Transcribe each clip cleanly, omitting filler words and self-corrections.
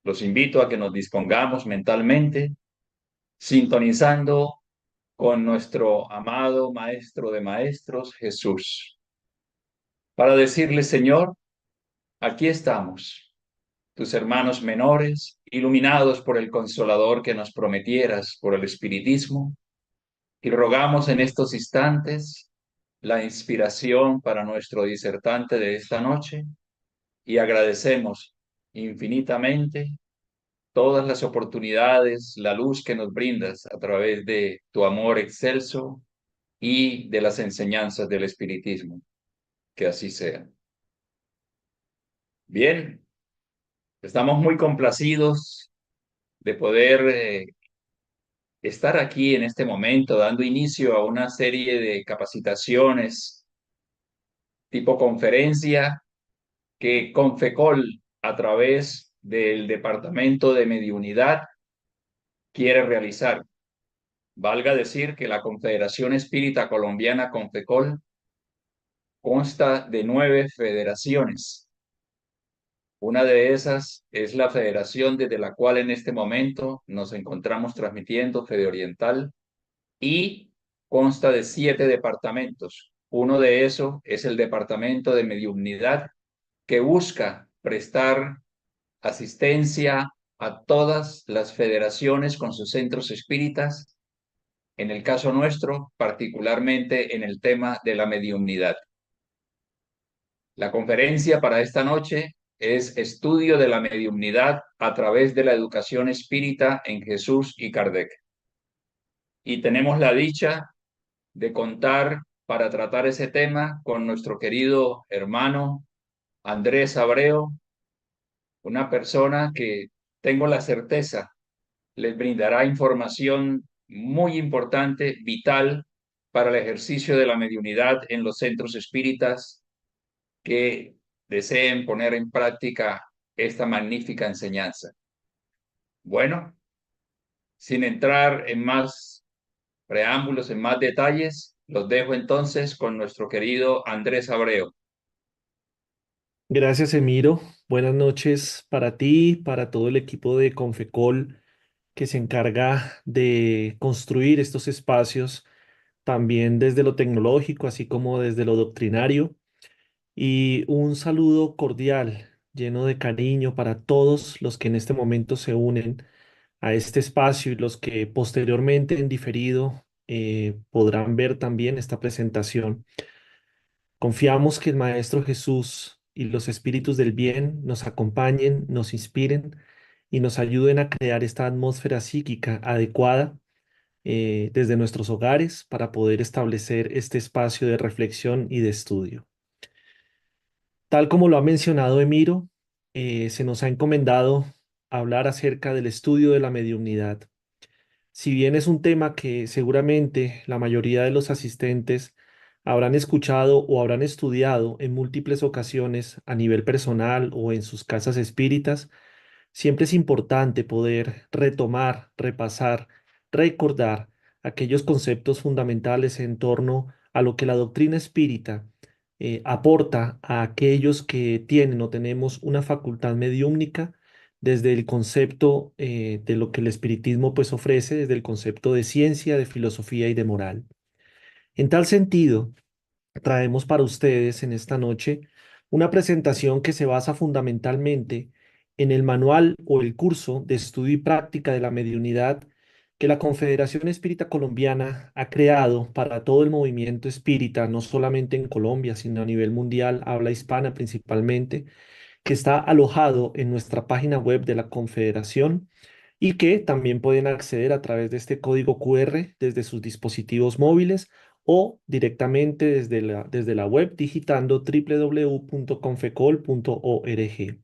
Los invito a que nos dispongamos mentalmente, sintonizando con nuestro amado Maestro de Maestros, Jesús, para decirle, Señor, aquí estamos, tus hermanos menores, iluminados por el Consolador que nos prometieras por el Espiritismo, y rogamos en estos instantes la inspiración para nuestro disertante de esta noche, y agradecemos infinitamente todas las oportunidades, la luz que nos brindas a través de tu amor excelso y de las enseñanzas del espiritismo. Que así sea. Bien, estamos muy complacidos de poder estar aquí en este momento dando inicio a una serie de capacitaciones tipo conferencia que Confecol, a través del Departamento de Mediunidad, quiere realizar. Valga decir que la Confederación Espírita Colombiana Confecol consta de 9 federaciones. Una de esas es la federación desde la cual en este momento nos encontramos transmitiendo, Fede Oriental, y consta de 7 departamentos. Uno de esos es el Departamento de Mediunidad, que busca prestar asistencia a todas las federaciones con sus centros espíritas, en el caso nuestro, particularmente en el tema de la mediunidad. La conferencia para esta noche es Estudio de la mediunidad a través de la educación espírita en Jesús y Kardec. Y tenemos la dicha de contar para tratar ese tema con nuestro querido hermano Andrés Abreu, una persona que tengo la certeza les brindará información muy importante, vital, para el ejercicio de la mediunidad en los centros espíritas que deseen poner en práctica esta magnífica enseñanza. Bueno, sin entrar en más preámbulos, en más detalles, los dejo entonces con nuestro querido Andrés Abreu. Gracias, Emiro. Buenas noches para ti, para todo el equipo de Confecol que se encarga de construir estos espacios, también desde lo tecnológico, así como desde lo doctrinario. Y un saludo cordial, lleno de cariño para todos los que en este momento se unen a este espacio y los que posteriormente en diferido podrán ver también esta presentación. Confiamos que el Maestro Jesús y los espíritus del bien nos acompañen, nos inspiren y nos ayuden a crear esta atmósfera psíquica adecuada desde nuestros hogares para poder establecer este espacio de reflexión y de estudio. Tal como lo ha mencionado Emiro, se nos ha encomendado hablar acerca del estudio de la mediunidad. Si bien es un tema que seguramente la mayoría de los asistentes habrán escuchado o habrán estudiado en múltiples ocasiones a nivel personal o en sus casas espíritas, siempre es importante poder retomar, repasar, recordar aquellos conceptos fundamentales en torno a lo que la doctrina espírita aporta a aquellos que tienen o tenemos una facultad mediúmnica desde el concepto de lo que el espiritismo pues ofrece, desde el concepto de ciencia, de filosofía y de moral. En tal sentido, traemos para ustedes en esta noche una presentación que se basa fundamentalmente en el manual o el curso de estudio y práctica de la mediunidad que la Confederación Espírita Colombiana ha creado para todo el movimiento espírita, no solamente en Colombia, sino a nivel mundial, habla hispana principalmente, que está alojado en nuestra página web de la Confederación y que también pueden acceder a través de este código QR desde sus dispositivos móviles o directamente desde la web digitando www.confecol.org.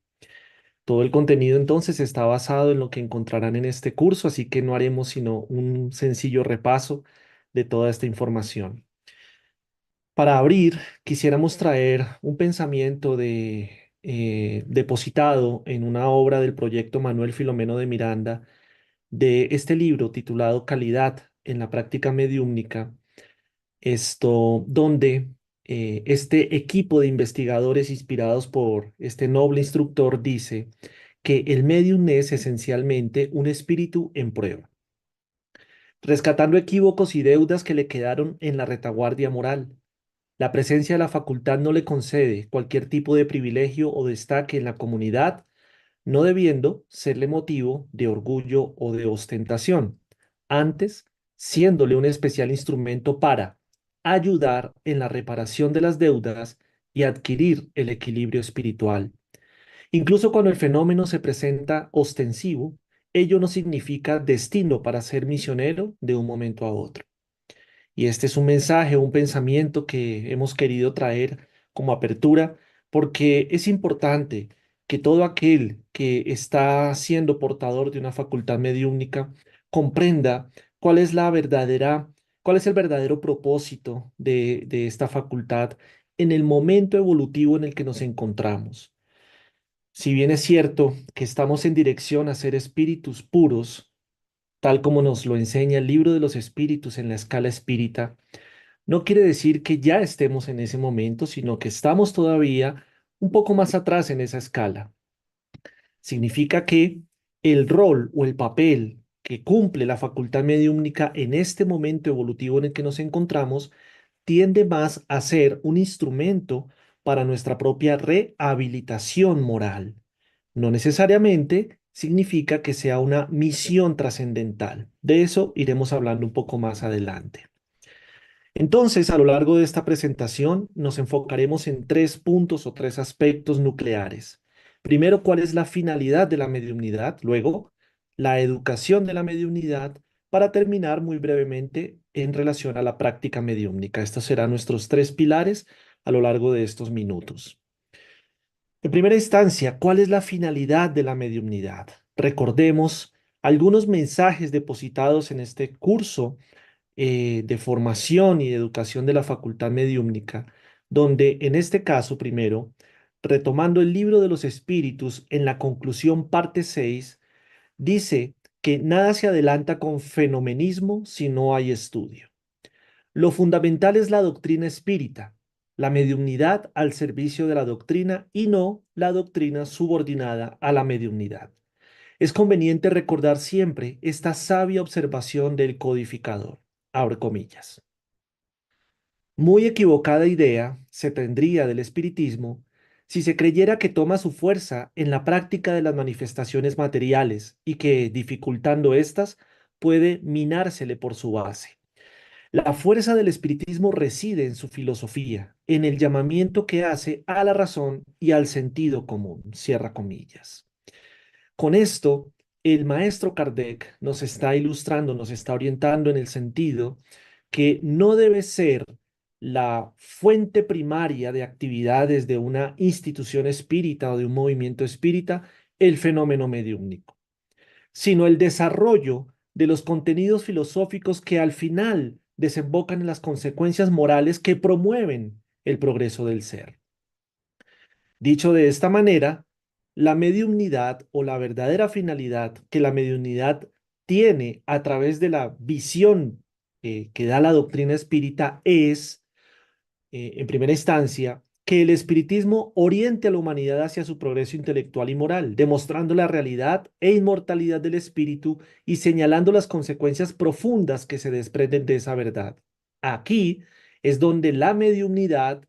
Todo el contenido entonces está basado en lo que encontrarán en este curso, así que no haremos sino un sencillo repaso de toda esta información. Para abrir, quisiéramos traer un pensamiento depositado en una obra del proyecto Manuel Filomeno de Miranda, de este libro titulado Calidad en la práctica mediúmnica, esto donde este equipo de investigadores inspirados por este noble instructor dice que el medium es esencialmente un espíritu en prueba, rescatando equívocos y deudas que le quedaron en la retaguardia moral. La presencia de la facultad no le concede cualquier tipo de privilegio o destaque en la comunidad, no debiendo serle motivo de orgullo o de ostentación, antes siéndole un especial instrumento para ayudar en la reparación de las deudas y adquirir el equilibrio espiritual. Incluso cuando el fenómeno se presenta ostensivo, ello no significa destino para ser misionero de un momento a otro. Y este es un mensaje, un pensamiento que hemos querido traer como apertura, porque es importante que todo aquel que está siendo portador de una facultad mediúmnica comprenda cuál es la verdadera, cuál es el verdadero propósito de esta facultad en el momento evolutivo en el que nos encontramos. Si bien es cierto que estamos en dirección a ser espíritus puros, tal como nos lo enseña el libro de los espíritus en la escala espírita, no quiere decir que ya estemos en ese momento, sino que estamos todavía un poco más atrás en esa escala. Significa que el rol o el papel que cumple la facultad mediúmnica en este momento evolutivo en el que nos encontramos tiende más a ser un instrumento para nuestra propia rehabilitación moral. No necesariamente significa que sea una misión trascendental. De eso iremos hablando un poco más adelante. Entonces, a lo largo de esta presentación, nos enfocaremos en tres puntos o tres aspectos nucleares. Primero, cuál es la finalidad de la mediunidad. Luego, la educación de la mediunidad. Para terminar muy brevemente en relación a la práctica mediúmnica. Estos serán nuestros tres pilares a lo largo de estos minutos. En primera instancia, ¿cuál es la finalidad de la mediunidad? Recordemos algunos mensajes depositados en este curso de formación y de educación de la facultad mediúmnica, donde en este caso, primero, retomando el libro de los espíritus, en la conclusión parte 6 dice que nada se adelanta con fenomenismo si no hay estudio. Lo fundamental es la doctrina espírita. la mediunidad al servicio de la doctrina y no la doctrina subordinada a la mediunidad. Es conveniente recordar siempre esta sabia observación del codificador. Abre comillas. Muy equivocada idea se tendría del espiritismo si se creyera que toma su fuerza en la práctica de las manifestaciones materiales y que, dificultando éstas, puede minársele por su base. La fuerza del espiritismo reside en su filosofía, en el llamamiento que hace a la razón y al sentido común. Cierra comillas. Con esto, el maestro Kardec nos está ilustrando, nos está orientando en el sentido que no debe ser la fuente primaria de actividades de una institución espírita o de un movimiento espírita el fenómeno mediúmnico, sino el desarrollo de los contenidos filosóficos que al final desembocan en las consecuencias morales que promueven el progreso del ser. Dicho de esta manera, la mediumnidad o la verdadera finalidad que la mediumnidad tiene a través de la visión que da la doctrina espírita es, en primera instancia, que el espiritismo oriente a la humanidad hacia su progreso intelectual y moral, demostrando la realidad e inmortalidad del espíritu y señalando las consecuencias profundas que se desprenden de esa verdad. Aquí es donde la mediumnidad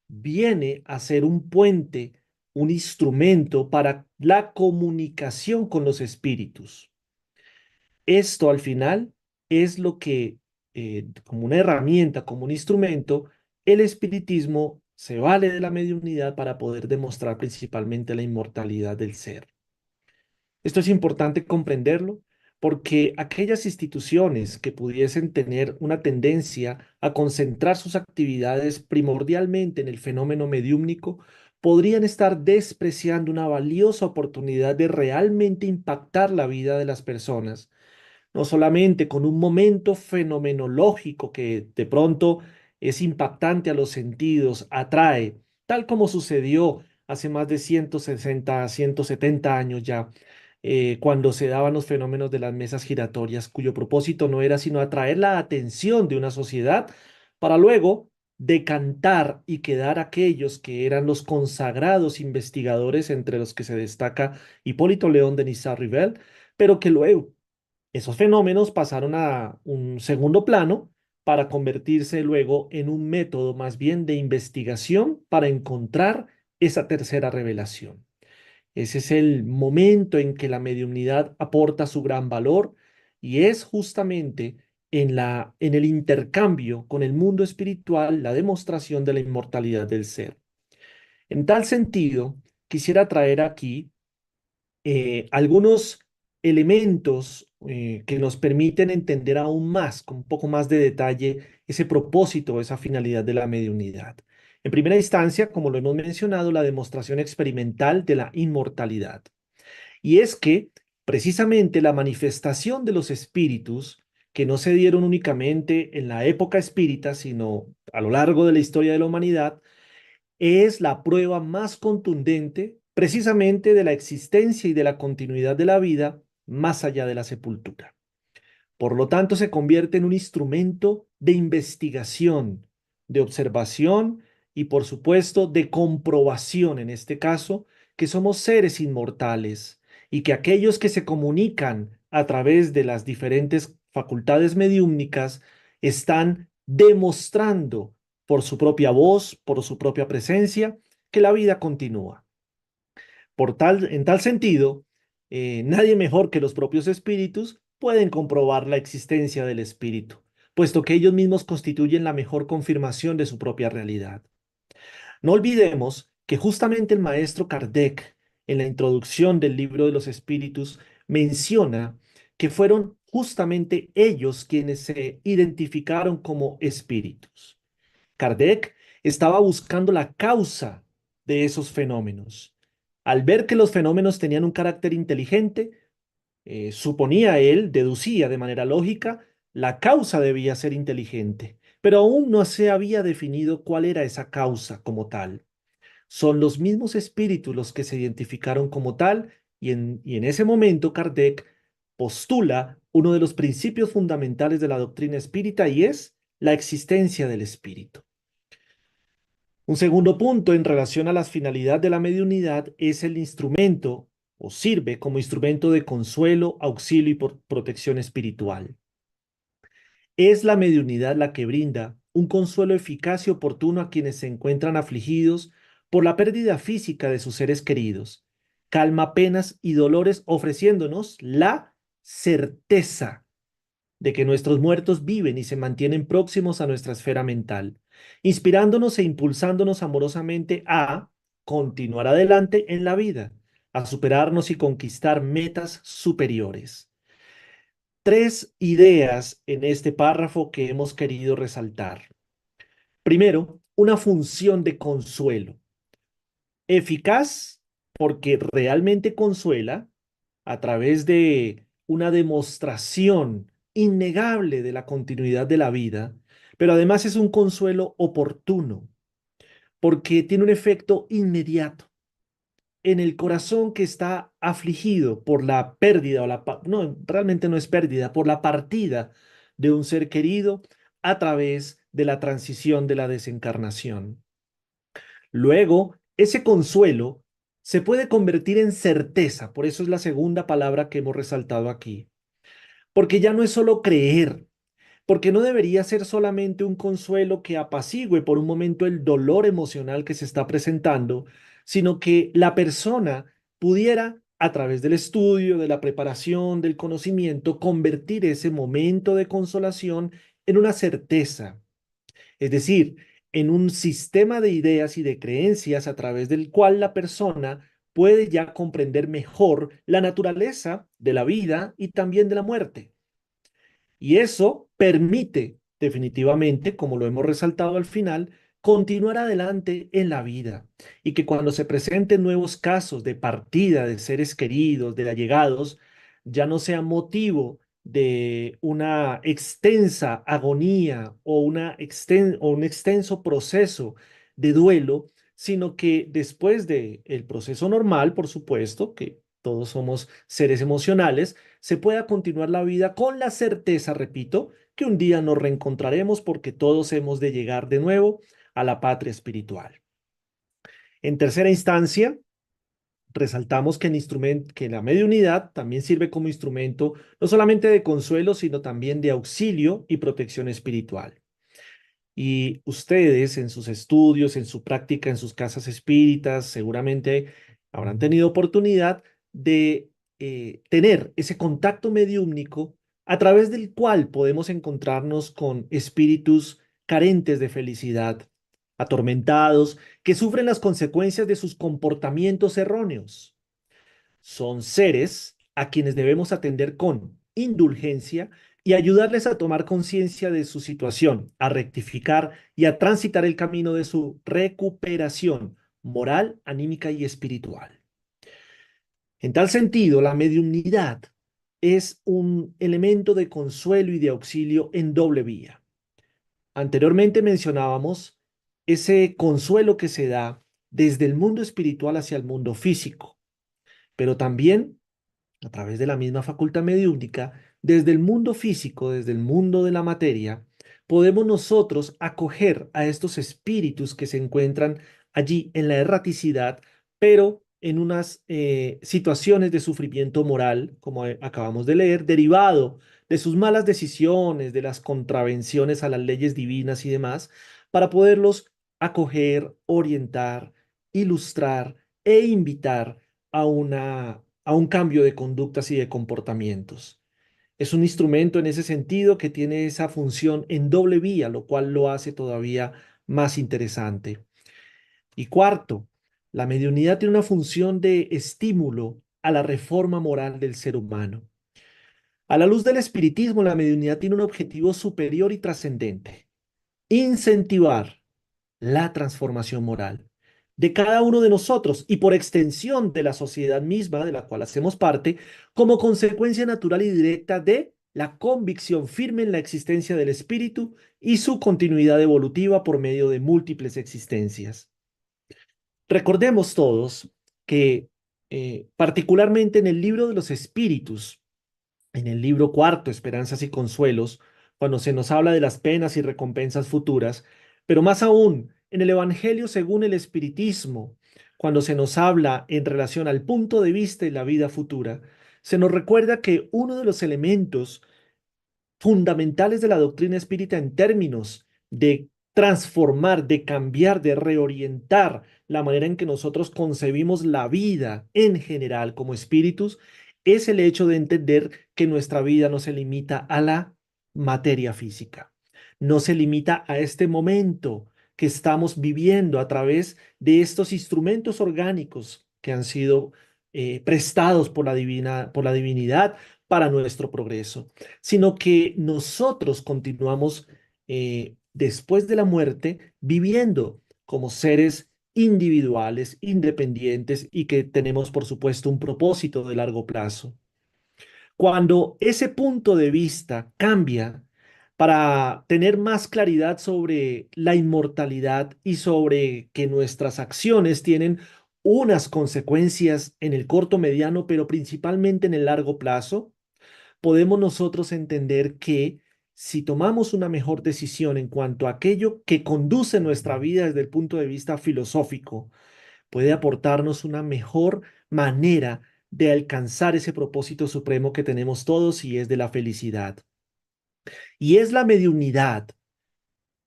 viene a ser un puente, un instrumento para la comunicación con los espíritus. Esto al final es lo que, como una herramienta, como un instrumento, el espiritismo se vale de la mediunidad para poder demostrar principalmente la inmortalidad del ser. Esto es importante comprenderlo porque aquellas instituciones que pudiesen tener una tendencia a concentrar sus actividades primordialmente en el fenómeno mediúmnico podrían estar despreciando una valiosa oportunidad de realmente impactar la vida de las personas no solamente con un momento fenomenológico que de pronto es impactante a los sentidos, atrae, tal como sucedió hace más de 160, 170 años ya, cuando se daban los fenómenos de las mesas giratorias, cuyo propósito no era sino atraer la atención de una sociedad para luego decantar y quedar aquellos que eran los consagrados investigadores, entre los que se destaca Hipólito León de Niza-Rivel, pero que luego esos fenómenos pasaron a un segundo plano para convertirse luego en un método más bien de investigación para encontrar esa tercera revelación. Ese es el momento en que la mediunidad aporta su gran valor y es justamente en el intercambio con el mundo espiritual la demostración de la inmortalidad del ser. En tal sentido, quisiera traer aquí algunos elementos que nos permiten entender aún más, con un poco más de detalle, ese propósito, esa finalidad de la mediunidad. En primera instancia, como lo hemos mencionado, la demostración experimental de la inmortalidad. Y es que precisamente la manifestación de los espíritus, que no se dieron únicamente en la época espírita, sino a lo largo de la historia de la humanidad, es la prueba más contundente precisamente de la existencia y de la continuidad de la vida más allá de la sepultura. Por lo tanto, se convierte en un instrumento de investigación, de observación y, por supuesto, de comprobación, en este caso, que somos seres inmortales y que aquellos que se comunican a través de las diferentes facultades mediúmnicas están demostrando por su propia voz, por su propia presencia, que la vida continúa. En tal sentido, nadie mejor que los propios espíritus pueden comprobar la existencia del espíritu, puesto que ellos mismos constituyen la mejor confirmación de su propia realidad. No olvidemos que justamente el maestro Kardec, en la introducción del libro de los espíritus, menciona que fueron justamente ellos quienes se identificaron como espíritus. Kardec estaba buscando la causa de esos fenómenos. Al ver que los fenómenos tenían un carácter inteligente, suponía él, deducía de manera lógica, la causa debía ser inteligente, pero aún no se había definido cuál era esa causa como tal. Son los mismos espíritus los que se identificaron como tal y en ese momento Kardec postula uno de los principios fundamentales de la doctrina espírita y es la existencia del espíritu. Un segundo punto en relación a la finalidad de la mediunidad es el instrumento o sirve como instrumento de consuelo, auxilio y protección espiritual. Es la mediunidad la que brinda un consuelo eficaz y oportuno a quienes se encuentran afligidos por la pérdida física de sus seres queridos. Calma penas y dolores ofreciéndonos la certeza de que nuestros muertos viven y se mantienen próximos a nuestra esfera mental, inspirándonos e impulsándonos amorosamente a continuar adelante en la vida, a superarnos y conquistar metas superiores. Tres ideas en este párrafo que hemos querido resaltar. Primero, una función de consuelo. Eficaz porque realmente consuela a través de una demostración innegable de la continuidad de la vida, pero además es un consuelo oportuno porque tiene un efecto inmediato en el corazón que está afligido por la pérdida no, realmente no es pérdida, por la partida de un ser querido a través de la transición de la desencarnación. Luego, ese consuelo se puede convertir en certeza, por eso es la segunda palabra que hemos resaltado aquí, porque ya no es solo creer, porque no debería ser solamente un consuelo que apacigüe por un momento el dolor emocional que se está presentando, sino que la persona pudiera, a través del estudio, de la preparación, del conocimiento, convertir ese momento de consolación en una certeza, es decir, en un sistema de ideas y de creencias a través del cual la persona puede ya comprender mejor la naturaleza de la vida y también de la muerte. Y eso permite definitivamente, como lo hemos resaltado al final, continuar adelante en la vida y que cuando se presenten nuevos casos de partida de seres queridos, de allegados, ya no sea motivo de una extensa agonía o, o un extenso proceso de duelo, sino que después de el proceso normal, por supuesto, que todos somos seres emocionales, se pueda continuar la vida con la certeza, repito, que un día nos reencontraremos porque todos hemos de llegar de nuevo a la patria espiritual. En tercera instancia, resaltamos que, que la mediunidad también sirve como instrumento no solamente de consuelo, sino también de auxilio y protección espiritual. Y ustedes en sus estudios, en su práctica, en sus casas espíritas, seguramente habrán tenido oportunidad de tener ese contacto mediúmnico a través del cual podemos encontrarnos con espíritus carentes de felicidad, atormentados, que sufren las consecuencias de sus comportamientos erróneos. Son seres a quienes debemos atender con indulgencia y ayudarles a tomar conciencia de su situación, a rectificar y a transitar el camino de su recuperación moral, anímica y espiritual. En tal sentido, la mediunidad es un elemento de consuelo y de auxilio en doble vía. Anteriormente mencionábamos ese consuelo que se da desde el mundo espiritual hacia el mundo físico, pero también a través de la misma facultad mediúmnica, desde el mundo físico, desde el mundo de la materia, podemos nosotros acoger a estos espíritus que se encuentran allí en la erraticidad, pero en unas situaciones de sufrimiento moral, como acabamos de leer, derivado de sus malas decisiones, de las contravenciones a las leyes divinas y demás, para poderlos acoger, orientar, ilustrar e invitar a un cambio de conductas y de comportamientos. Es un instrumento en ese sentido que tiene esa función en doble vía, lo cual lo hace todavía más interesante. Y cuarto, la mediunidad tiene una función de estímulo a la reforma moral del ser humano. A la luz del espiritismo, la mediunidad tiene un objetivo superior y trascendente: incentivar la transformación moral de cada uno de nosotros y por extensión de la sociedad misma de la cual hacemos parte, como consecuencia natural y directa de la convicción firme en la existencia del espíritu y su continuidad evolutiva por medio de múltiples existencias. Recordemos todos que, particularmente en el libro de los espíritus, en el libro cuarto, Esperanzas y Consuelos, cuando se nos habla de las penas y recompensas futuras, pero más aún En el Evangelio según el Espiritismo, cuando se nos habla en relación al punto de vista y la vida futura, se nos recuerda que uno de los elementos fundamentales de la doctrina espírita en términos de transformar, de cambiar, de reorientar la manera en que nosotros concebimos la vida en general como espíritus, es el hecho de entender que nuestra vida no se limita a la materia física, no se limita a este momento que estamos viviendo a través de estos instrumentos orgánicos que han sido prestados por la divinidad para nuestro progreso, sino que nosotros continuamos después de la muerte viviendo como seres individuales, independientes y que tenemos, por supuesto, un propósito de largo plazo. Cuando ese punto de vista cambia para tener más claridad sobre la inmortalidad y sobre que nuestras acciones tienen unas consecuencias en el corto, mediano, pero principalmente en el largo plazo, podemos nosotros entender que si tomamos una mejor decisión en cuanto a aquello que conduce nuestra vida desde el punto de vista filosófico, puede aportarnos una mejor manera de alcanzar ese propósito supremo que tenemos todos y es de la felicidad. Y es la mediunidad,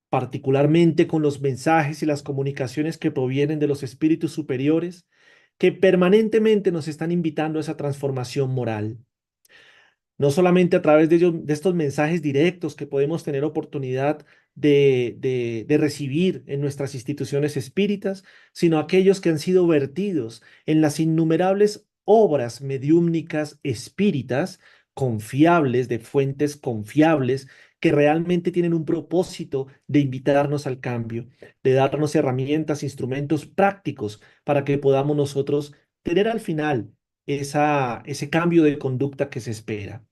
particularmente con los mensajes y las comunicaciones que provienen de los espíritus superiores, que permanentemente nos están invitando a esa transformación moral. No solamente a través de estos mensajes directos que podemos tener oportunidad de recibir en nuestras instituciones espíritas, sino aquellos que han sido vertidos en las innumerables obras mediúmnicas espíritas, confiables, de fuentes confiables, que realmente tienen un propósito de invitarnos al cambio, de darnos herramientas, instrumentos prácticos para que podamos nosotros tener al final ese cambio de conducta que se espera.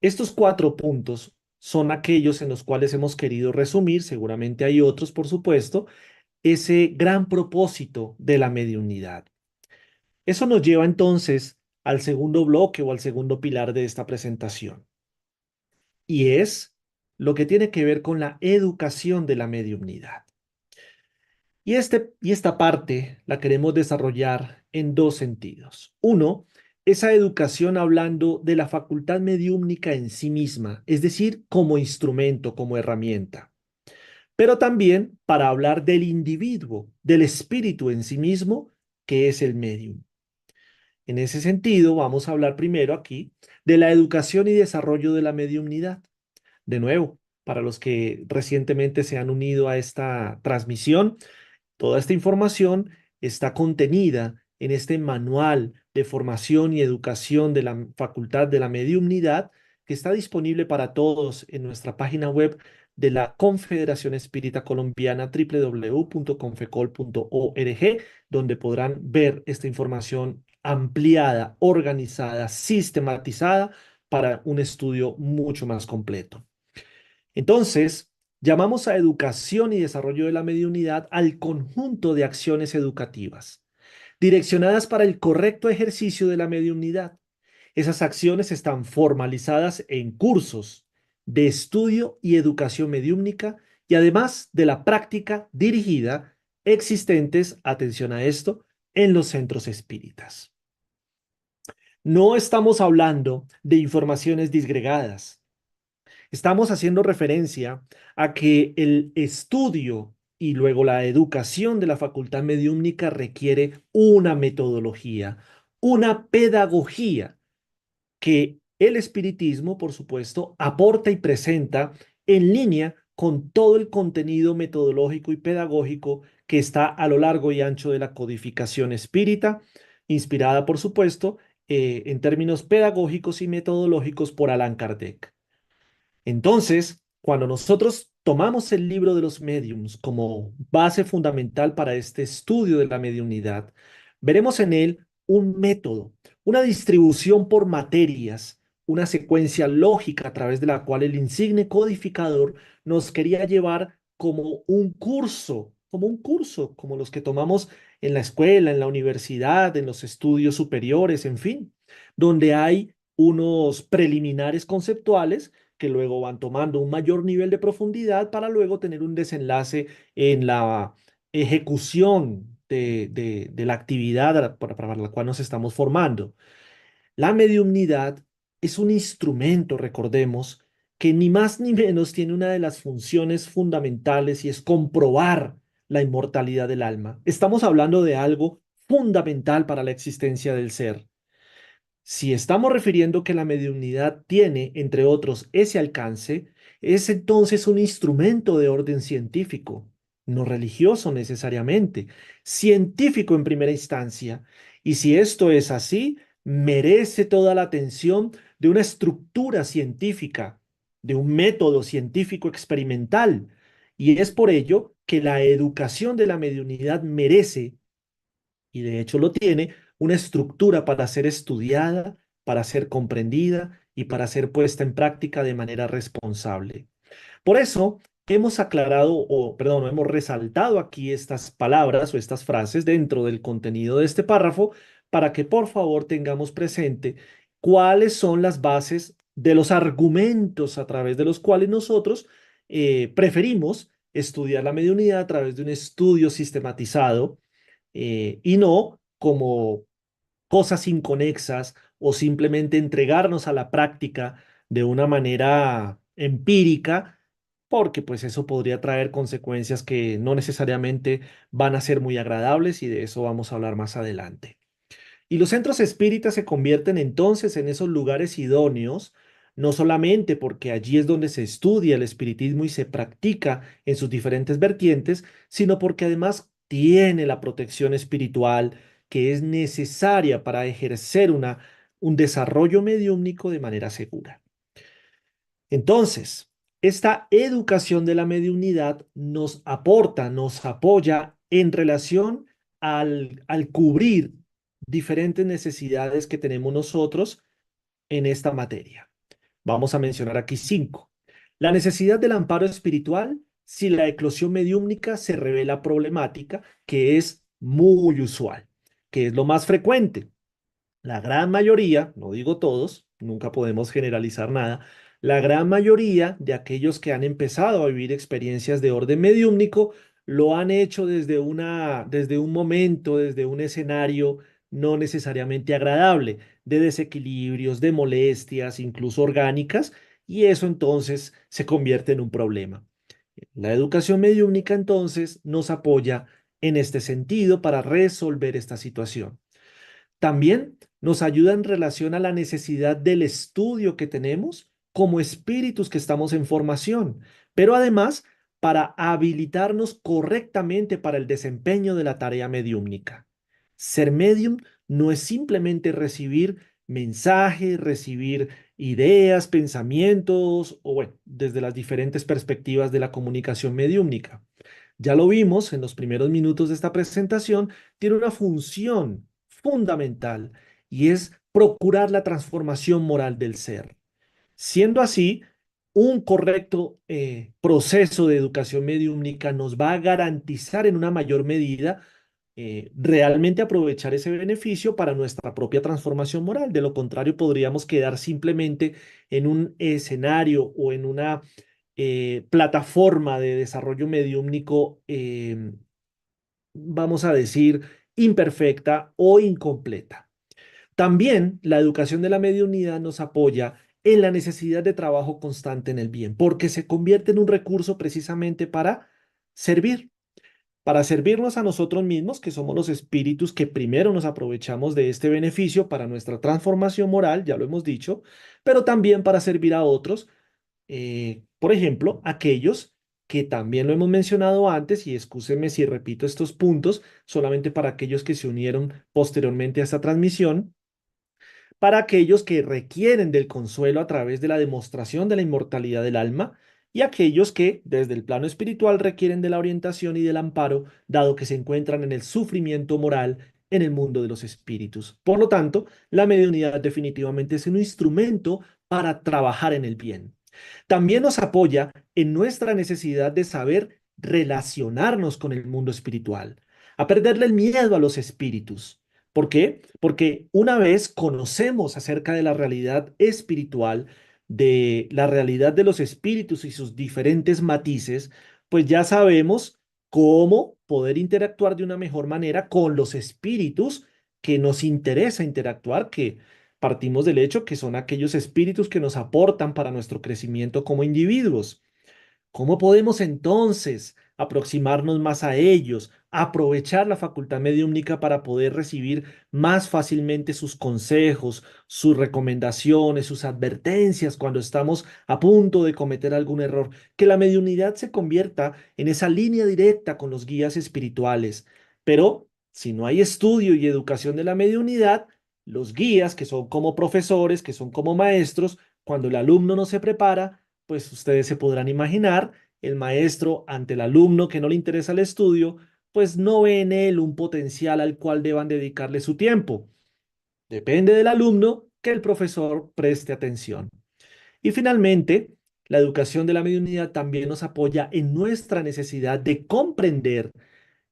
Estos cuatro puntos son aquellos en los cuales hemos querido resumir, seguramente hay otros, por supuesto, ese gran propósito de la mediunidad. Eso nos lleva entonces al segundo bloque o al segundo pilar de esta presentación, y es lo que tiene que ver con la educación de la mediunidad. Y esta parte la queremos desarrollar en dos sentidos. Uno, esa educación hablando de la facultad mediúmnica en sí misma, es decir, como instrumento, como herramienta. Pero también para hablar del individuo, del espíritu en sí mismo, que es el medium. En ese sentido, vamos a hablar primero aquí de la educación y desarrollo de la mediumnidad. De nuevo, para los que recientemente se han unido a esta transmisión, toda esta información está contenida en este manual de formación y educación de la Facultad de la Mediumnidad que está disponible para todos en nuestra página web de la Confederación Espírita Colombiana www.confecol.org, donde podrán ver esta información ampliada, organizada, sistematizada para un estudio mucho más completo. Entonces, llamamos a educación y desarrollo de la mediunidad al conjunto de acciones educativas, direccionadas para el correcto ejercicio de la mediunidad. Esas acciones están formalizadas en cursos de estudio y educación mediúmnica y además de la práctica dirigida existentes, atención a esto, en los centros espíritas. No estamos hablando de informaciones disgregadas. Estamos haciendo referencia a que el estudio y luego la educación de la facultad mediúmnica requiere una metodología, una pedagogía que el espiritismo, por supuesto, aporta y presenta en línea con todo el contenido metodológico y pedagógico que está a lo largo y ancho de la codificación espírita, inspirada, por supuesto, en términos pedagógicos y metodológicos por Allan Kardec. Entonces, cuando nosotros tomamos el libro de los mediums como base fundamental para este estudio de la mediunidad, veremos en él un método, una distribución por materias, una secuencia lógica a través de la cual el insigne codificador nos quería llevar como un curso, como los que tomamos en la escuela, en la universidad, en los estudios superiores, en fin, donde hay unos preliminares conceptuales que luego van tomando un mayor nivel de profundidad para luego tener un desenlace en la ejecución de la actividad para la cual nos estamos formando. La mediumnidad es un instrumento, recordemos, que ni más ni menos tiene una de las funciones fundamentales y es comprobar la inmortalidad del alma. Estamos hablando de algo fundamental para la existencia del ser. Si estamos refiriendo que la mediunidad tiene, entre otros, ese alcance, es entonces un instrumento de orden científico, no religioso necesariamente, científico en primera instancia. Y si esto es así, merece toda la atención de una estructura científica, de un método científico experimental. Y es por ello que la educación de la mediunidad merece, y de hecho lo tiene, una estructura para ser estudiada, para ser comprendida y para ser puesta en práctica de manera responsable. Por eso hemos aclarado, o perdón, hemos resaltado aquí estas palabras o estas frases dentro del contenido de este párrafo para que por favor tengamos presente cuáles son las bases de los argumentos a través de los cuales nosotros preferimos estudiar la mediunidad a través de un estudio sistematizado y no como cosas inconexas o simplemente entregarnos a la práctica de una manera empírica, porque pues eso podría traer consecuencias que no necesariamente van a ser muy agradables y de eso vamos a hablar más adelante. Y los centros espíritas se convierten entonces en esos lugares idóneos, no solamente porque allí es donde se estudia el espiritismo y se practica en sus diferentes vertientes, sino porque además tiene la protección espiritual que es necesaria para ejercer un desarrollo mediúmnico de manera segura. Entonces, esta educación de la mediunidad nos aporta, nos apoya en relación al cubrir diferentes necesidades que tenemos nosotros en esta materia. Vamos a mencionar aquí cinco. La necesidad del amparo espiritual si la eclosión mediúmnica se revela problemática, que es muy usual, que es lo más frecuente. La gran mayoría, no digo todos, nunca podemos generalizar nada, la gran mayoría de aquellos que han empezado a vivir experiencias de orden mediúmnico lo han hecho desde un momento, desde un escenario no necesariamente agradable, de desequilibrios, de molestias, incluso orgánicas, y eso entonces se convierte en un problema. La educación mediúmnica entonces nos apoya en este sentido para resolver esta situación. También nos ayuda en relación a la necesidad del estudio que tenemos como espíritus que estamos en formación, pero además para habilitarnos correctamente para el desempeño de la tarea mediúmnica. Ser medium no es simplemente recibir mensajes, recibir ideas, pensamientos, o bueno, desde las diferentes perspectivas de la comunicación mediúmnica. Ya lo vimos en los primeros minutos de esta presentación, tiene una función fundamental y es procurar la transformación moral del ser. Siendo así, un correcto proceso de educación mediúmnica nos va a garantizar en una mayor medida realmente aprovechar ese beneficio para nuestra propia transformación moral. De lo contrario, podríamos quedar simplemente en un escenario o en una plataforma de desarrollo mediúmnico, vamos a decir, imperfecta o incompleta. También la educación de la mediunidad nos apoya en la necesidad de trabajo constante en el bien, porque se convierte en un recurso precisamente servir, para servirnos a nosotros mismos, que somos los espíritus que primero nos aprovechamos de este beneficio para nuestra transformación moral, ya lo hemos dicho, pero también para servir a otros, por ejemplo, aquellos que también lo hemos mencionado antes, y excúsenme si repito estos puntos, solamente para aquellos que se unieron posteriormente a esta transmisión, para aquellos que requieren del consuelo a través de la demostración de la inmortalidad del alma y aquellos que desde el plano espiritual requieren de la orientación y del amparo, dado que se encuentran en el sufrimiento moral en el mundo de los espíritus. Por lo tanto, la mediunidad definitivamente es un instrumento para trabajar en el bien. También nos apoya en nuestra necesidad de saber relacionarnos con el mundo espiritual, a perderle el miedo a los espíritus. ¿Por qué? Porque una vez conocemos acerca de la realidad espiritual, de la realidad de los espíritus y sus diferentes matices, pues ya sabemos cómo poder interactuar de una mejor manera con los espíritus que nos interesa interactuar, que partimos del hecho que son aquellos espíritus que nos aportan para nuestro crecimiento como individuos. ¿Cómo podemos entonces aproximarnos más a ellos, aprovechar la facultad mediúmnica para poder recibir más fácilmente sus consejos, sus recomendaciones, sus advertencias cuando estamos a punto de cometer algún error? Que la mediunidad se convierta en esa línea directa con los guías espirituales. Pero si no hay estudio y educación de la mediunidad, los guías, que son como profesores, que son como maestros, cuando el alumno no se prepara, pues ustedes se podrán imaginar, el maestro ante el alumno que no le interesa el estudio, pues no ve en él un potencial al cual deban dedicarle su tiempo. Depende del alumno que el profesor preste atención. Y finalmente, la educación de la mediunidad también nos apoya en nuestra necesidad de comprender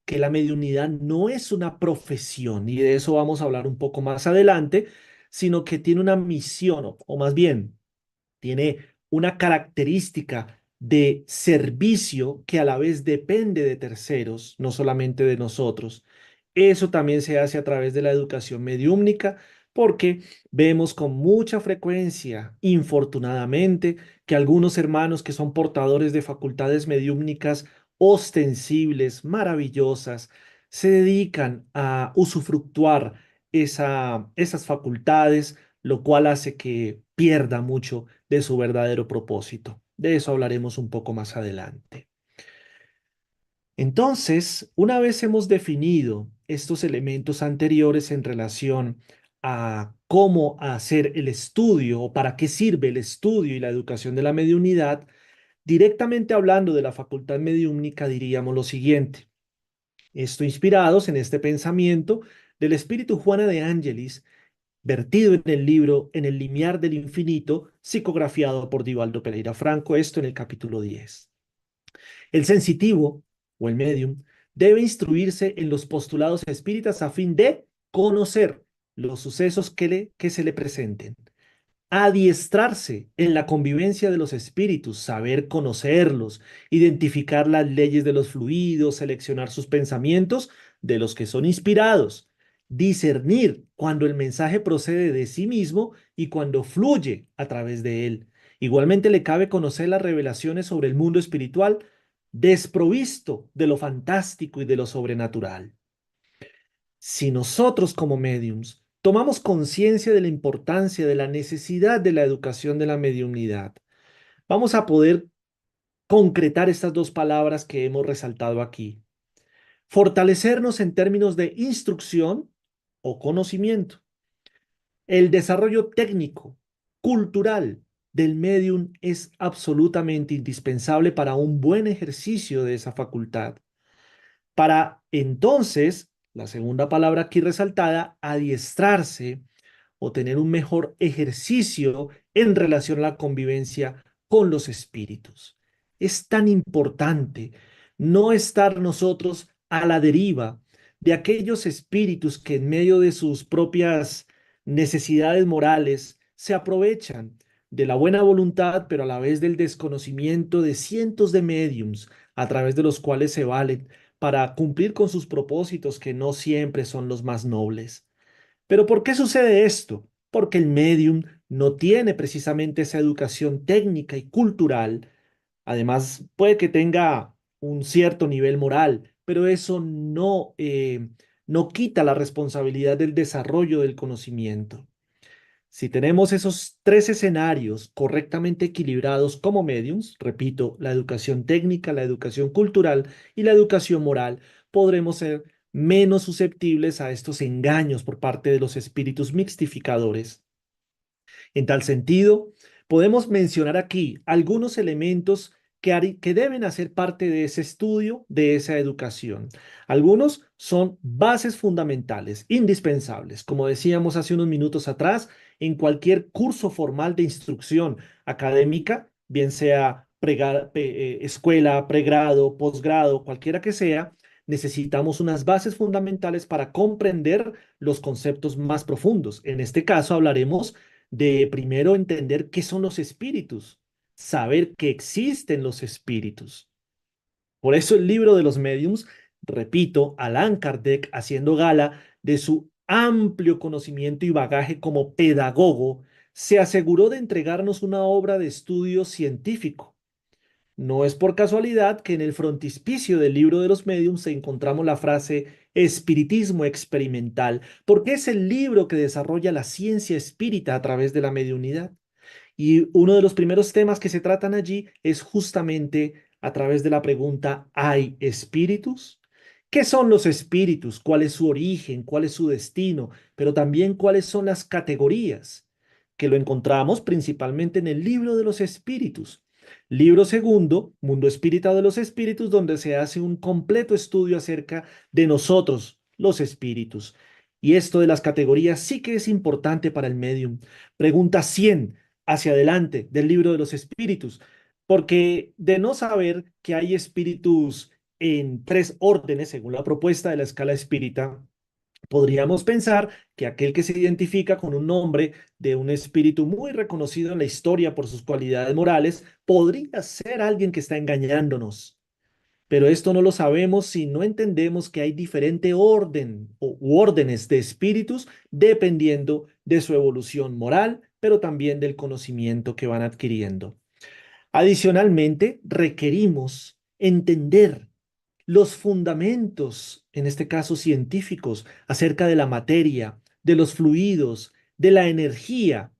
que la mediunidad no es una profesión, y de eso vamos a hablar un poco más adelante, sino que tiene una misión, o más bien, tiene una característica de servicio que a la vez depende de terceros, no solamente de nosotros. Eso también se hace a través de la educación mediúmnica, porque vemos con mucha frecuencia, infortunadamente, que algunos hermanos que son portadores de facultades mediúmnicas ostensibles, maravillosas, se dedican a usufructuar esas facultades, lo cual hace que pierda mucho de su verdadero propósito. De eso hablaremos un poco más adelante. Entonces, una vez hemos definido estos elementos anteriores en relación a cómo hacer el estudio o para qué sirve el estudio y la educación de la mediunidad, directamente hablando de la facultad mediúmnica diríamos lo siguiente. Esto inspirados en este pensamiento del espíritu Juana de Ángelis, vertido en el libro En el limiar del infinito, psicografiado por Divaldo Pereira Franco, esto en el capítulo 10. El sensitivo o el medium debe instruirse en los postulados espíritas a fin de conocer los sucesos que se le presenten, adiestrarse en la convivencia de los espíritus, saber conocerlos, identificar las leyes de los fluidos, seleccionar sus pensamientos de los que son inspirados, discernir cuando el mensaje procede de sí mismo y cuando fluye a través de él. Igualmente le cabe conocer las revelaciones sobre el mundo espiritual desprovisto de lo fantástico y de lo sobrenatural. Si nosotros como mediums tomamos conciencia de la importancia, de la necesidad de la educación de la mediunidad, vamos a poder concretar estas dos palabras que hemos resaltado aquí. Fortalecernos en términos de instrucción o conocimiento. El desarrollo técnico, cultural del medium es absolutamente indispensable para un buen ejercicio de esa facultad. Para entonces, la segunda palabra aquí resaltada, adiestrarse o tener un mejor ejercicio en relación a la convivencia con los espíritus. Es tan importante no estar nosotros a la deriva de aquellos espíritus que en medio de sus propias necesidades morales se aprovechan de la buena voluntad, pero a la vez del desconocimiento de cientos de médiums a través de los cuales se valen para cumplir con sus propósitos que no siempre son los más nobles. Pero ¿por qué sucede esto? Porque el medium no tiene precisamente esa educación técnica y cultural. Además, puede que tenga un cierto nivel moral, pero eso no quita la responsabilidad del desarrollo del conocimiento. Si tenemos esos tres escenarios correctamente equilibrados como mediums, repito, la educación técnica, la educación cultural y la educación moral, podremos ser menos susceptibles a estos engaños por parte de los espíritus mixtificadores. En tal sentido, podemos mencionar aquí algunos elementos que deben hacer parte de ese estudio, de esa educación. Algunos son bases fundamentales, indispensables, como decíamos hace unos minutos atrás, en cualquier curso formal de instrucción académica, bien sea escuela, pregrado, posgrado, cualquiera que sea, necesitamos unas bases fundamentales para comprender los conceptos más profundos. En este caso hablaremos de primero entender qué son los espíritus, saber que existen los espíritus. Por eso el libro de los mediums, repito, Allan Kardec, haciendo gala de su amplio conocimiento y bagaje como pedagogo, se aseguró de entregarnos una obra de estudio científico. No es por casualidad que en el frontispicio del libro de los mediums encontramos la frase espiritismo experimental, porque es el libro que desarrolla la ciencia espírita a través de la mediunidad. Y uno de los primeros temas que se tratan allí es justamente a través de la pregunta, ¿hay espíritus? ¿Qué son los espíritus? ¿Cuál es su origen? ¿Cuál es su destino? Pero también cuáles son las categorías, que lo encontramos principalmente en el libro de los espíritus. Libro segundo, Mundo Espírita de los Espíritus, donde se hace un completo estudio acerca de nosotros, los espíritus. Y esto de las categorías sí que es importante para el medium. Pregunta 100 hacia adelante del libro de los espíritus, porque de no saber que hay espíritus en tres órdenes, según la propuesta de la escala espírita, podríamos pensar que aquel que se identifica con un nombre de un espíritu muy reconocido en la historia por sus cualidades morales, podría ser alguien que está engañándonos. Pero esto no lo sabemos si no entendemos que hay diferente orden u órdenes de espíritus dependiendo de su evolución moral, pero también del conocimiento que van adquiriendo. Adicionalmente, requerimos entender los fundamentos, en este caso científicos, acerca de la materia, de los fluidos, de la energía,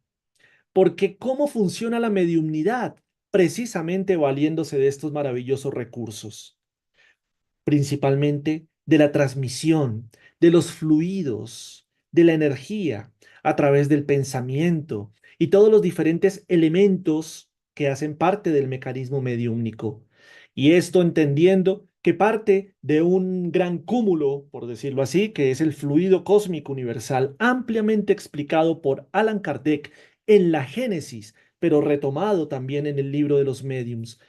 porque cómo funciona la mediumnidad, precisamente valiéndose de estos maravillosos recursos, principalmente de la transmisión, de los fluidos, de la energía a través del pensamiento y todos los diferentes elementos que hacen parte del mecanismo mediúmnico. Y esto entendiendo que parte de un gran cúmulo, por decirlo así, que es el fluido cósmico universal, ampliamente explicado por Allan Kardec en la Génesis, pero retomado también en el libro de los mediums.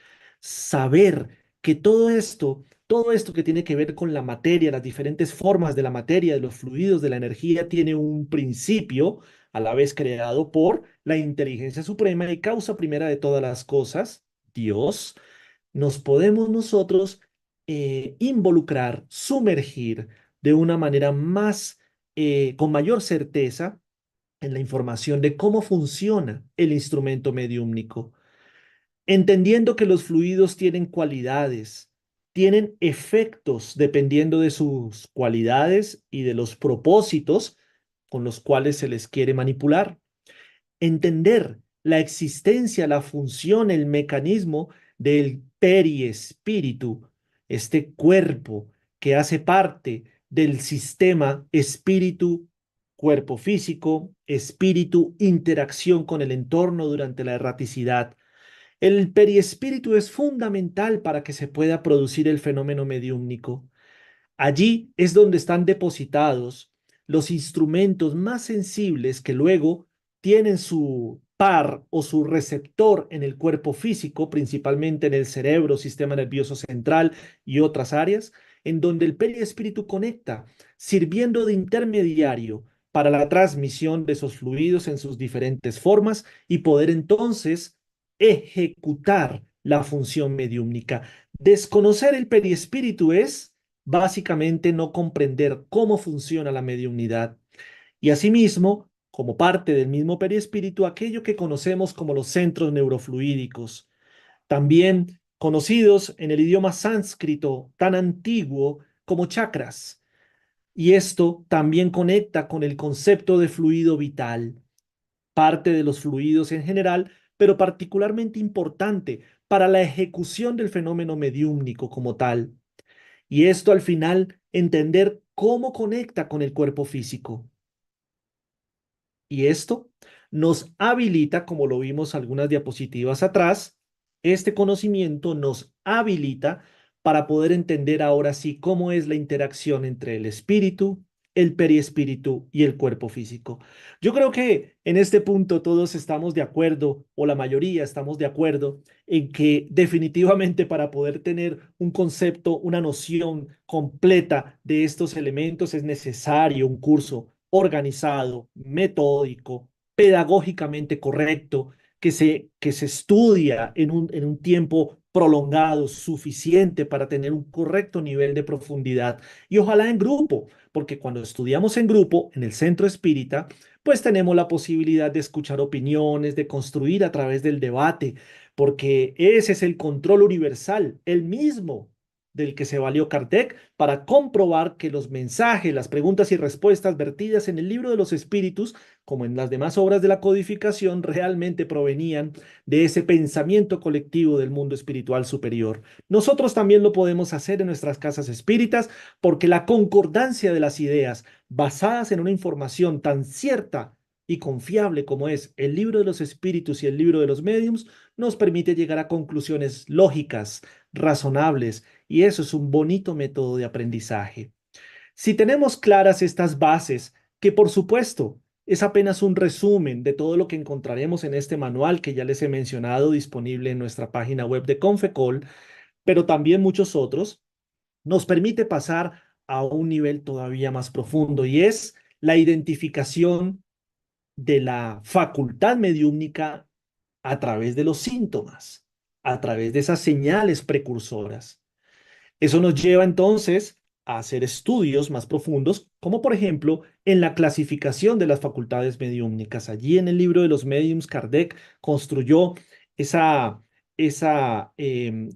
Saber que todo esto que tiene que ver con la materia, las diferentes formas de la materia, de los fluidos, de la energía, tiene un principio a la vez creado por la inteligencia suprema y causa primera de todas las cosas, Dios. Nos podemos nosotros involucrar, sumergir de una manera más, con mayor certeza en la información de cómo funciona el instrumento mediúmnico, entendiendo que los fluidos tienen cualidades, tienen efectos dependiendo de sus cualidades y de los propósitos con los cuales se les quiere manipular. Entender la existencia, la función, el mecanismo del periespíritu, este cuerpo que hace parte del sistema espíritu, cuerpo físico, espíritu, interacción con el entorno durante la erraticidad. El periespíritu es fundamental para que se pueda producir el fenómeno mediúmnico. Allí es donde están depositados los instrumentos más sensibles que luego tienen su par o su receptor en el cuerpo físico, principalmente en el cerebro, sistema nervioso central y otras áreas, en donde el periespíritu conecta, sirviendo de intermediario para la transmisión de esos fluidos en sus diferentes formas y poder entonces ejecutar la función mediúmnica. Desconocer el perispíritu es básicamente no comprender cómo funciona la mediunidad y asimismo, como parte del mismo perispíritu, aquello que conocemos como los centros neurofluídicos, también conocidos en el idioma sánscrito tan antiguo como chakras. Y esto también conecta con el concepto de fluido vital, parte de los fluidos en general, pero particularmente importante para la ejecución del fenómeno mediúmnico como tal. Y esto al final, entender cómo conecta con el cuerpo físico. Y esto nos habilita, como lo vimos algunas diapositivas atrás, este conocimiento nos habilita para poder entender ahora sí cómo es la interacción entre el espíritu, el periespíritu y el cuerpo físico. Yo creo que en este punto todos estamos de acuerdo, o la mayoría estamos de acuerdo, en que definitivamente para poder tener un concepto, una noción completa de estos elementos es necesario un curso organizado, metódico, pedagógicamente correcto, que se estudia en un tiempo prolongado, suficiente para tener un correcto nivel de profundidad y ojalá en grupo, porque cuando estudiamos en grupo en el centro espírita, pues tenemos la posibilidad de escuchar opiniones, de construir a través del debate, porque ese es el control universal, el mismo del que se valió Kardec para comprobar que los mensajes, las preguntas y respuestas vertidas en el libro de los espíritus, como en las demás obras de la codificación, realmente provenían de ese pensamiento colectivo del mundo espiritual superior. Nosotros también lo podemos hacer en nuestras casas espíritas porque la concordancia de las ideas basadas en una información tan cierta y confiable como es el libro de los espíritus y el libro de los médiums nos permite llegar a conclusiones lógicas, razonables, y eso es un bonito método de aprendizaje. Si tenemos claras estas bases, que por supuesto es apenas un resumen de todo lo que encontraremos en este manual que ya les he mencionado disponible en nuestra página web de Confecol, pero también muchos otros, nos permite pasar a un nivel todavía más profundo y es la identificación de la facultad mediúmnica a través de los síntomas, a través de esas señales precursoras. Eso nos lleva entonces a hacer estudios más profundos, como por ejemplo en la clasificación de las facultades mediúmnicas. Allí en el libro de los médiums, Kardec construyó esa, esa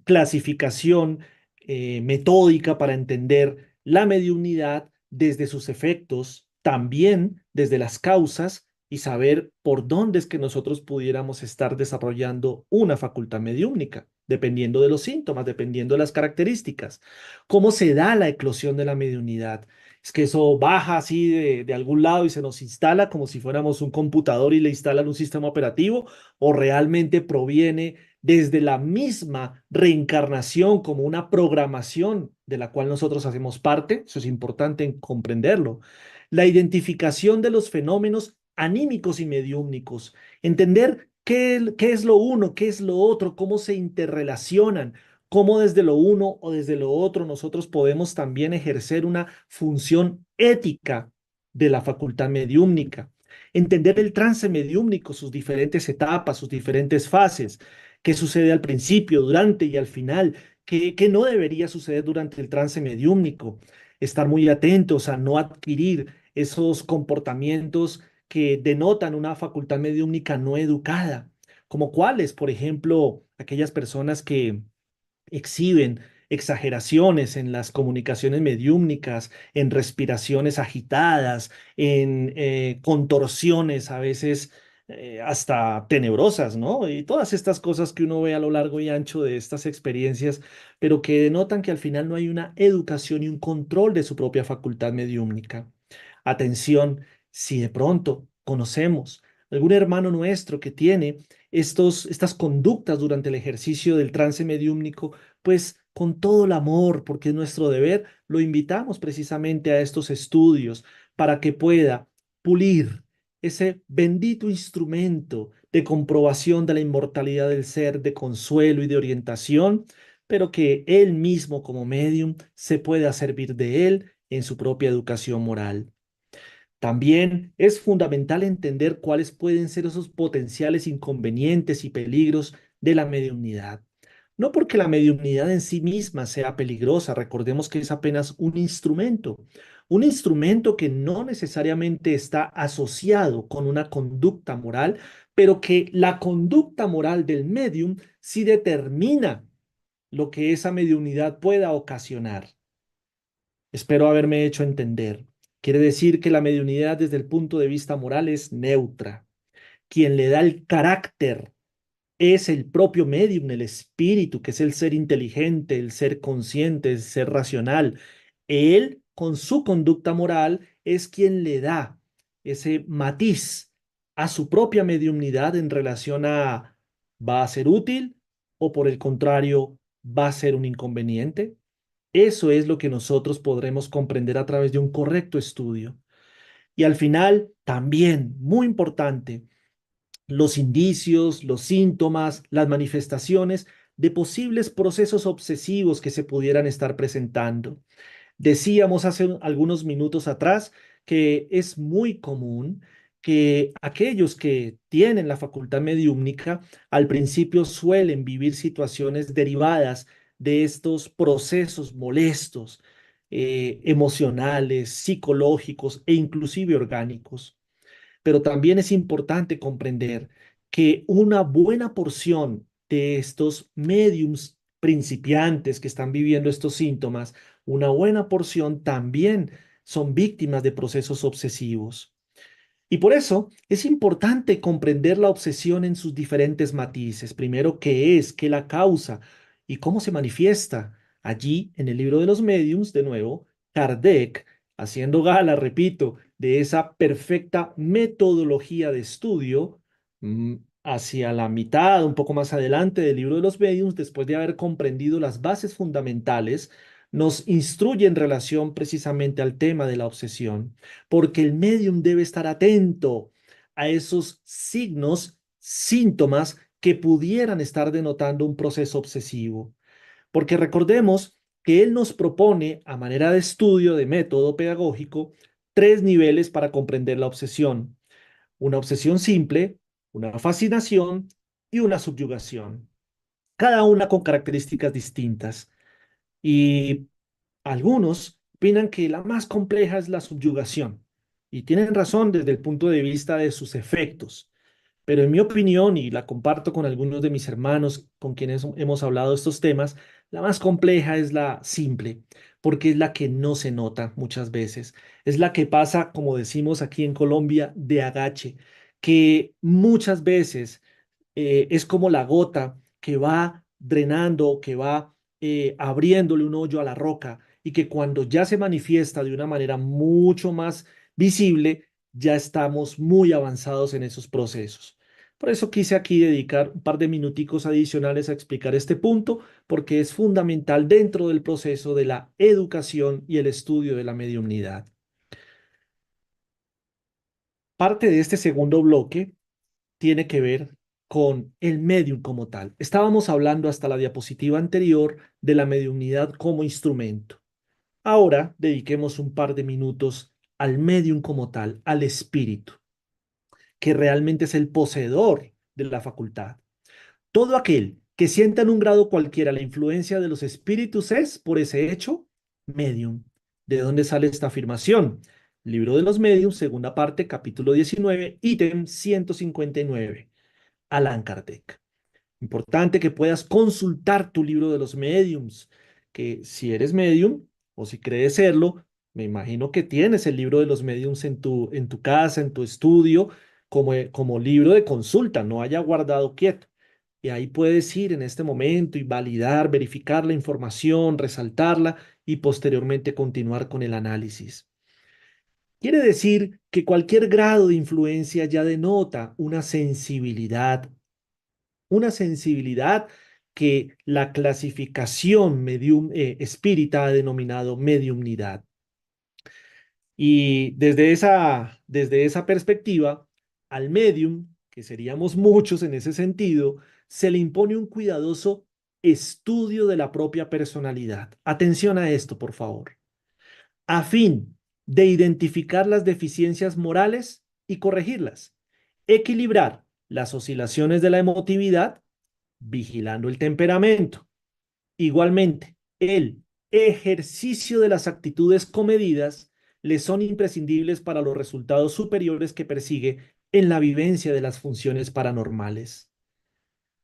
clasificación metódica para entender la mediunidad desde sus efectos, también desde las causas y saber por dónde es que nosotros pudiéramos estar desarrollando una facultad mediúmnica, dependiendo de los síntomas, dependiendo de las características. ¿Cómo se da la eclosión de la mediunidad? Es que eso baja así de algún lado y se nos instala como si fuéramos un computador y le instalan un sistema operativo, o realmente proviene desde la misma reencarnación como una programación de la cual nosotros hacemos parte. Eso es importante comprenderlo. La identificación de los fenómenos anímicos y mediúmnicos, entender qué es lo uno, qué es lo otro, cómo se interrelacionan, cómo desde lo uno o desde lo otro nosotros podemos también ejercer una función ética de la facultad mediúmnica. Entender el trance mediúmnico, sus diferentes etapas, sus diferentes fases, qué sucede al principio, durante y al final, qué no debería suceder durante el trance mediúmnico. Estar muy atentos a no adquirir esos comportamientos que denotan una facultad mediúmnica no educada, como cuáles, por ejemplo, aquellas personas que exhiben exageraciones en las comunicaciones mediúmnicas, en respiraciones agitadas, en contorsiones a veces hasta tenebrosas, ¿no? Y todas estas cosas que uno ve a lo largo y ancho de estas experiencias, pero que denotan que al final no hay una educación y un control de su propia facultad mediúmnica. Atención, si de pronto conocemos algún hermano nuestro que tiene estas conductas durante el ejercicio del trance mediúmnico, pues con todo el amor, porque es nuestro deber, lo invitamos precisamente a estos estudios para que pueda pulir ese bendito instrumento de comprobación de la inmortalidad del ser, de consuelo y de orientación, pero que él mismo como medium se pueda servir de él en su propia educación moral. También es fundamental entender cuáles pueden ser esos potenciales inconvenientes y peligros de la mediunidad. No porque la mediunidad en sí misma sea peligrosa, recordemos que es apenas un instrumento que no necesariamente está asociado con una conducta moral, pero que la conducta moral del medium sí determina lo que esa mediunidad pueda ocasionar. Espero haberme hecho entender. Quiere decir que la mediunidad desde el punto de vista moral es neutra. Quien le da el carácter es el propio medium, el espíritu, que es el ser inteligente, el ser consciente, el ser racional. Él, con su conducta moral, es quien le da ese matiz a su propia mediumnidad en relación a ¿va a ser útil o por el contrario va a ser un inconveniente? Eso es lo que nosotros podremos comprender a través de un correcto estudio. Y al final, también, muy importante, los indicios, los síntomas, las manifestaciones de posibles procesos obsesivos que se pudieran estar presentando. Decíamos hace algunos minutos atrás que es muy común que aquellos que tienen la facultad mediúmnica al principio suelen vivir situaciones derivadas de estos procesos molestos, emocionales, psicológicos e inclusive orgánicos. Pero también es importante comprender que una buena porción de estos mediums principiantes que están viviendo estos síntomas, una buena porción también son víctimas de procesos obsesivos. Y por eso es importante comprender la obsesión en sus diferentes matices. Primero, qué es, qué la causa y cómo se manifiesta. Allí, en el libro de los mediums, de nuevo, Kardec, haciendo gala, repito, de esa perfecta metodología de estudio, hacia la mitad, un poco más adelante del libro de los mediums, después de haber comprendido las bases fundamentales, nos instruye en relación precisamente al tema de la obsesión porque el medium debe estar atento a esos signos, síntomas que pudieran estar denotando un proceso obsesivo. Porque recordemos que él nos propone, a manera de estudio, de método pedagógico, tres niveles para comprender la obsesión. Una obsesión simple, una fascinación y una subyugación. Cada una con características distintas. Y algunos opinan que la más compleja es la subyugación y tienen razón desde el punto de vista de sus efectos. Pero en mi opinión, y la comparto con algunos de mis hermanos con quienes hemos hablado de estos temas, la más compleja es la simple, porque es la que no se nota muchas veces. Es la que pasa, como decimos aquí en Colombia, de agache, que muchas veces es como la gota que va drenando, que va abriéndole un hoyo a la roca y que cuando ya se manifiesta de una manera mucho más visible, ya estamos muy avanzados en esos procesos. Por eso quise aquí dedicar un par de minuticos adicionales a explicar este punto, porque es fundamental dentro del proceso de la educación y el estudio de la mediunidad. Parte de este segundo bloque tiene que ver con el medium como tal. Estábamos hablando hasta la diapositiva anterior de la mediunidad como instrumento. Ahora dediquemos un par de minutos al medium como tal, al espíritu, que realmente es el poseedor de la facultad. Todo aquel que sienta en un grado cualquiera la influencia de los espíritus es, por ese hecho, medium. ¿De dónde sale esta afirmación? Libro de los Mediums, segunda parte, capítulo 19, ítem 159. Allan Kardec. Importante que puedas consultar tu libro de los mediums, que si eres medium o si crees serlo, me imagino que tienes el libro de los mediums en tu casa, en tu estudio, como libro de consulta, no haya guardado quieto. Y ahí puedes ir en este momento y validar, verificar la información, resaltarla y posteriormente continuar con el análisis. Quiere decir que cualquier grado de influencia ya denota una sensibilidad que la clasificación espírita ha denominado mediumnidad. Y desde esa perspectiva, al medium, que seríamos muchos en ese sentido, se le impone un cuidadoso estudio de la propia personalidad. Atención a esto, por favor. A fin de identificar las deficiencias morales y corregirlas, equilibrar las oscilaciones de la emotividad vigilando el temperamento. Igualmente, el ejercicio de las actitudes comedidas le son imprescindibles para los resultados superiores que persigue en la vivencia de las funciones paranormales.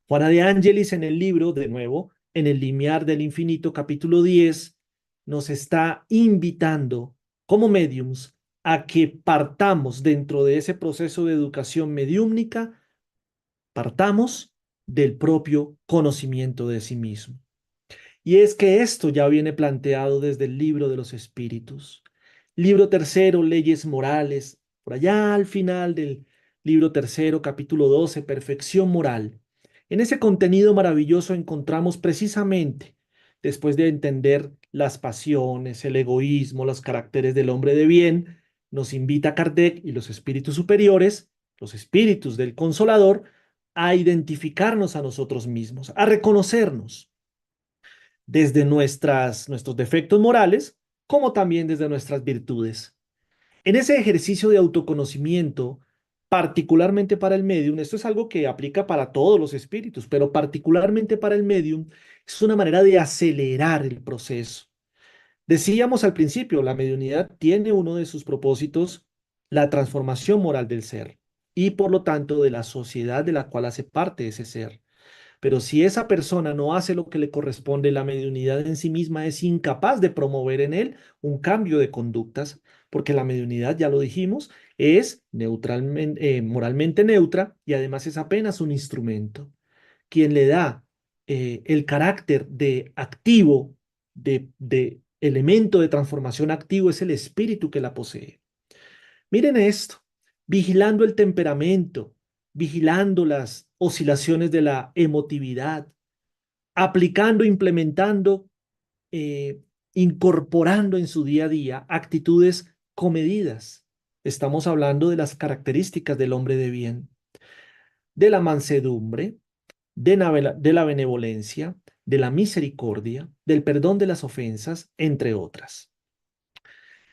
Juana de Ángelis en el libro, de nuevo, en el limiar del infinito, capítulo 10, nos está invitando como mediums a que partamos dentro de ese proceso de educación mediúmnica, partamos del propio conocimiento de sí mismo. Y es que esto ya viene planteado desde el libro de los espíritus. Libro tercero, leyes morales. Por allá al final del libro tercero, capítulo 12, perfección moral. En ese contenido maravilloso encontramos precisamente, después de entender las pasiones, el egoísmo, los caracteres del hombre de bien, nos invita Kardec y los espíritus superiores, los espíritus del Consolador, a identificarnos a nosotros mismos, a reconocernos desde nuestros defectos morales, como también desde nuestras virtudes. En ese ejercicio de autoconocimiento, particularmente para el medium, esto es algo que aplica para todos los espíritus, pero particularmente para el medium, es una manera de acelerar el proceso. Decíamos al principio, la mediunidad tiene uno de sus propósitos la transformación moral del ser y por lo tanto de la sociedad de la cual hace parte ese ser. Pero si esa persona no hace lo que le corresponde, la mediunidad en sí misma es incapaz de promover en él un cambio de conductas, porque la mediunidad, ya lo dijimos, es moralmente neutra y además es apenas un instrumento. Quien le da el carácter de activo, de elemento de transformación activo, es el espíritu que la posee. Miren esto, vigilando el temperamento, vigilando las oscilaciones de la emotividad, aplicando, implementando, eh, incorporando en su día a día actitudes comedidas. Estamos hablando de las características del hombre de bien, de la mansedumbre, de la benevolencia, de la misericordia, del perdón de las ofensas, entre otras.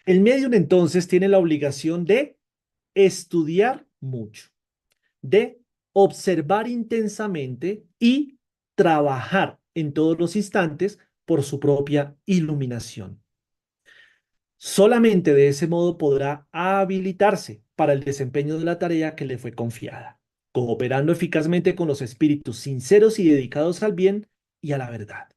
El medium entonces tiene la obligación de estudiar mucho, de observar intensamente y trabajar en todos los instantes por su propia iluminación. Solamente de ese modo podrá habilitarse para el desempeño de la tarea que le fue confiada, cooperando eficazmente con los espíritus sinceros y dedicados al bien y a la verdad.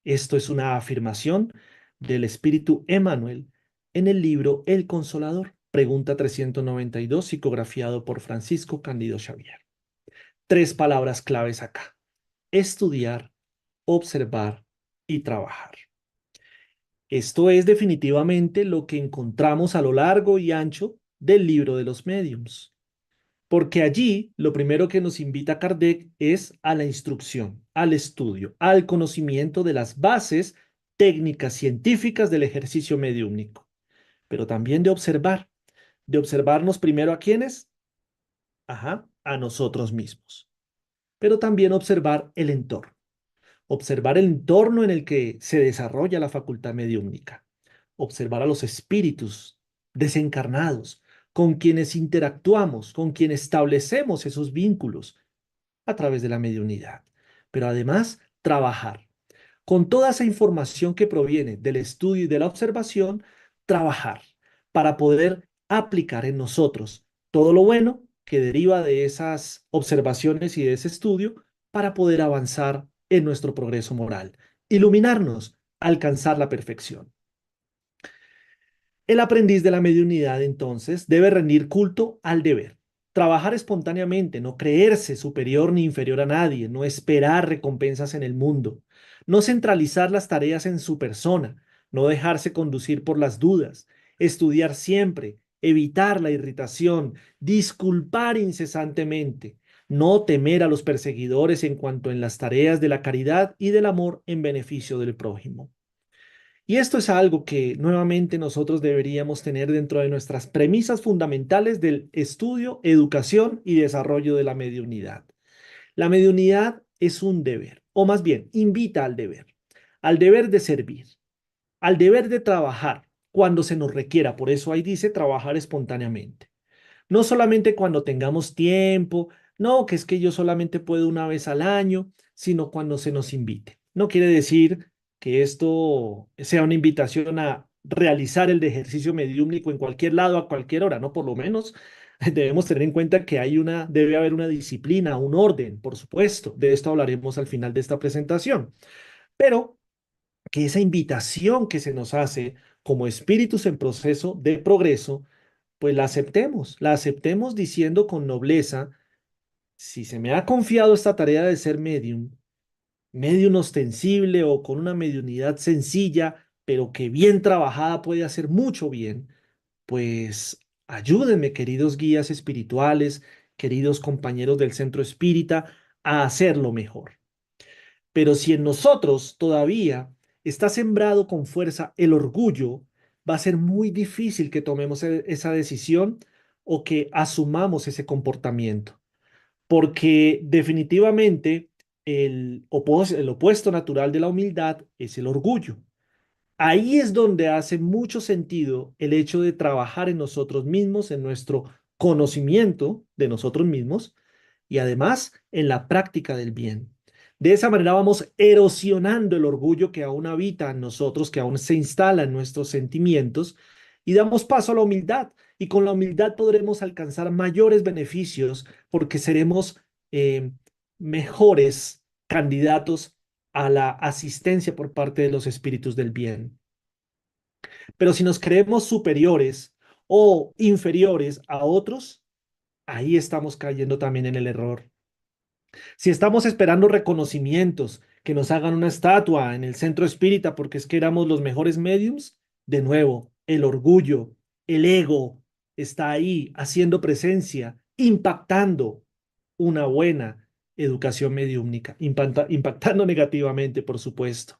Esto es una afirmación del espíritu Emmanuel en el libro El Consolador, pregunta 392, psicografiado por Francisco Cándido Xavier. Tres palabras claves acá: estudiar, observar y trabajar. Esto es definitivamente lo que encontramos a lo largo y ancho del libro de los médiums, porque allí lo primero que nos invita Kardec es a la instrucción, al estudio, al conocimiento de las bases técnicas científicas del ejercicio mediúmnico, pero también de observarnos primero a quiénes, ajá, a nosotros mismos, pero también observar el entorno en el que se desarrolla la facultad mediúmnica, observar a los espíritus desencarnados, con quienes interactuamos, con quienes establecemos esos vínculos a través de la mediunidad, pero además trabajar. Con toda esa información que proviene del estudio y de la observación, trabajar para poder aplicar en nosotros todo lo bueno que deriva de esas observaciones y de ese estudio para poder avanzar en nuestro progreso moral, iluminarnos, alcanzar la perfección. El aprendiz de la mediunidad, entonces, debe rendir culto al deber, trabajar espontáneamente, no creerse superior ni inferior a nadie, no esperar recompensas en el mundo, no centralizar las tareas en su persona, no dejarse conducir por las dudas, estudiar siempre, evitar la irritación, disculpar incesantemente, no temer a los perseguidores en cuanto en las tareas de la caridad y del amor en beneficio del prójimo. Y esto es algo que nuevamente nosotros deberíamos tener dentro de nuestras premisas fundamentales del estudio, educación y desarrollo de la mediunidad. La mediunidad es un deber, o más bien, invita al deber de servir, al deber de trabajar cuando se nos requiera. Por eso ahí dice trabajar espontáneamente. No solamente cuando tengamos tiempo, no, que es que yo solamente puedo una vez al año, sino cuando se nos invite. No quiere decir que esto sea una invitación a realizar el ejercicio mediúmnico en cualquier lado, a cualquier hora, ¿no? Por lo menos debemos tener en cuenta que debe haber una disciplina, un orden, por supuesto. De esto hablaremos al final de esta presentación. Pero que esa invitación que se nos hace como espíritus en proceso de progreso, pues la aceptemos diciendo con nobleza: si se me ha confiado esta tarea de ser medium ostensible o con una mediunidad sencilla, pero que bien trabajada puede hacer mucho bien, pues ayúdenme, queridos guías espirituales, queridos compañeros del centro espírita, a hacerlo mejor. Pero si en nosotros todavía está sembrado con fuerza el orgullo, va a ser muy difícil que tomemos esa decisión o que asumamos ese comportamiento, porque definitivamente el opuesto natural de la humildad es el orgullo. Ahí es donde hace mucho sentido el hecho de trabajar en nosotros mismos, en nuestro conocimiento de nosotros mismos y además en la práctica del bien. De esa manera vamos erosionando el orgullo que aún habita en nosotros, que aún se instala en nuestros sentimientos y damos paso a la humildad. Y con la humildad podremos alcanzar mayores beneficios porque seremos mejores candidatos a la asistencia por parte de los espíritus del bien. Pero si nos creemos superiores o inferiores a otros, ahí estamos cayendo también en el error. Si estamos esperando reconocimientos, que nos hagan una estatua en el centro espírita porque es que éramos los mejores mediums, de nuevo, el orgullo, el ego está ahí haciendo presencia, impactando una buena educación mediúmnica, impactando negativamente, por supuesto.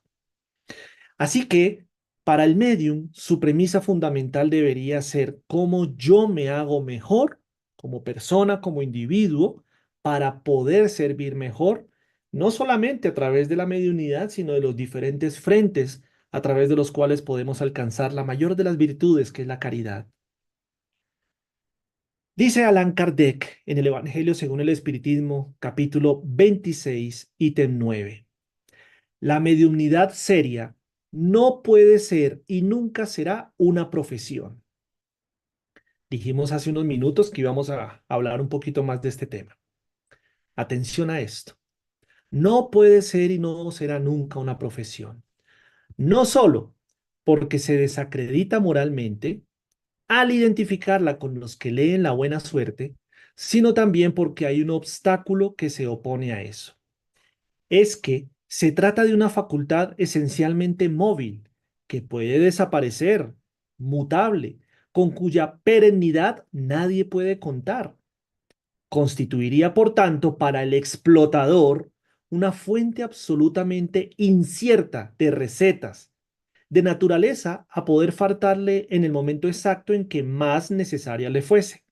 Así que para el medium, su premisa fundamental debería ser cómo yo me hago mejor como persona, como individuo, para poder servir mejor, no solamente a través de la mediunidad, sino de los diferentes frentes a través de los cuales podemos alcanzar la mayor de las virtudes, que es la caridad. Dice Allan Kardec en el Evangelio según el Espiritismo, capítulo 26, ítem 9. La mediunidad seria no puede ser y nunca será una profesión. Dijimos hace unos minutos que íbamos a hablar un poquito más de este tema. Atención a esto. No puede ser y no será nunca una profesión. No solo porque se desacredita moralmente al identificarla con los que leen la buena suerte, sino también porque hay un obstáculo que se opone a eso. Es que se trata de una facultad esencialmente móvil, que puede desaparecer, mutable, con cuya perennidad nadie puede contar. Constituiría, por tanto, para el explotador una fuente absolutamente incierta de recetas, de naturaleza a poder faltarle en el momento exacto en que más necesaria le fuese.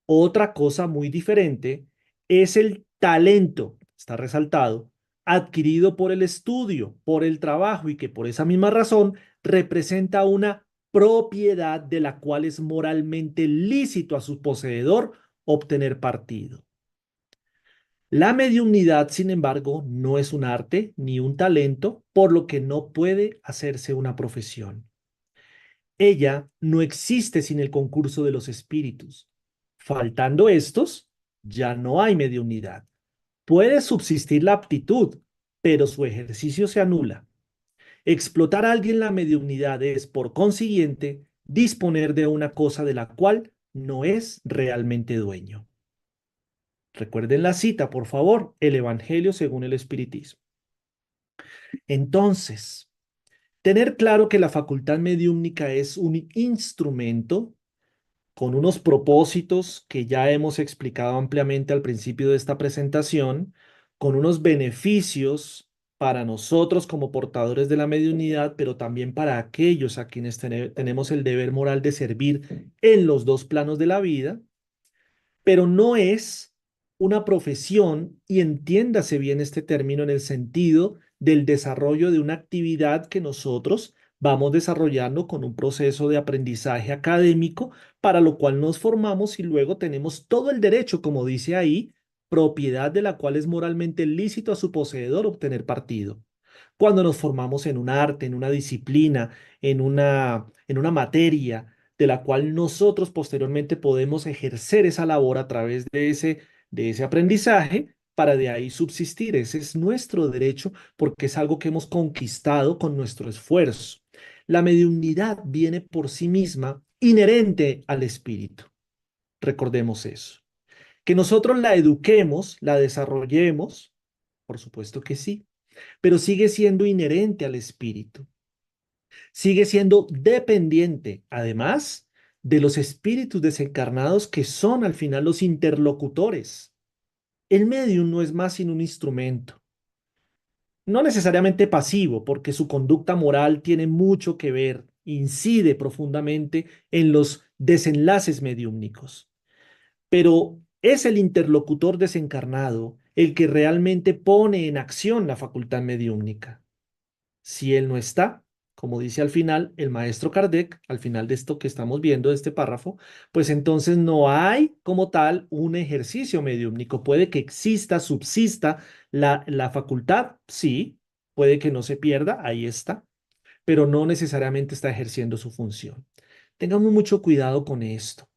Otra cosa muy diferente es el talento, está resaltado, adquirido por el estudio, por el trabajo y que por esa misma razón representa una propiedad de la cual es moralmente lícito a su poseedor obtener partido. La mediunidad, sin embargo, no es un arte ni un talento, por lo que no puede hacerse una profesión. Ella no existe sin el concurso de los espíritus. Faltando estos, ya no hay mediunidad. Puede subsistir la aptitud, pero su ejercicio se anula. Explotar a alguien la mediunidad es, por consiguiente, disponer de una cosa de la cual no es realmente dueño. Recuerden la cita, por favor, el Evangelio según el Espiritismo. Entonces, tener claro que la facultad mediúmnica es un instrumento con unos propósitos que ya hemos explicado ampliamente al principio de esta presentación, con unos beneficios para nosotros como portadores de la mediunidad, pero también para aquellos a quienes tenemos el deber moral de servir en los dos planos de la vida, pero no es una profesión, y entiéndase bien este término en el sentido del desarrollo de una actividad que nosotros vamos desarrollando con un proceso de aprendizaje académico, para lo cual nos formamos y luego tenemos todo el derecho, como dice ahí, propiedad de la cual es moralmente lícito a su poseedor obtener partido. Cuando nos formamos en un arte, en una disciplina, en una materia, de la cual nosotros posteriormente podemos ejercer esa labor a través de ese aprendizaje para de ahí subsistir. Ese es nuestro derecho porque es algo que hemos conquistado con nuestro esfuerzo. La mediunidad viene por sí misma inherente al espíritu. Recordemos eso. Que nosotros la eduquemos, la desarrollemos, por supuesto que sí, pero sigue siendo inherente al espíritu. Sigue siendo dependiente, además, de los espíritus desencarnados que son al final los interlocutores. El medium no es más sino un instrumento, no necesariamente pasivo, porque su conducta moral tiene mucho que ver, incide profundamente en los desenlaces mediúmnicos, pero es el interlocutor desencarnado el que realmente pone en acción la facultad mediúmnica. Si él no está, como dice al final el maestro Kardec, al final de esto que estamos viendo, de este párrafo, pues entonces no hay como tal un ejercicio mediúmnico. Puede que exista, subsista la facultad, sí, puede que no se pierda, ahí está, pero no necesariamente está ejerciendo su función. Tengamos mucho cuidado con esto,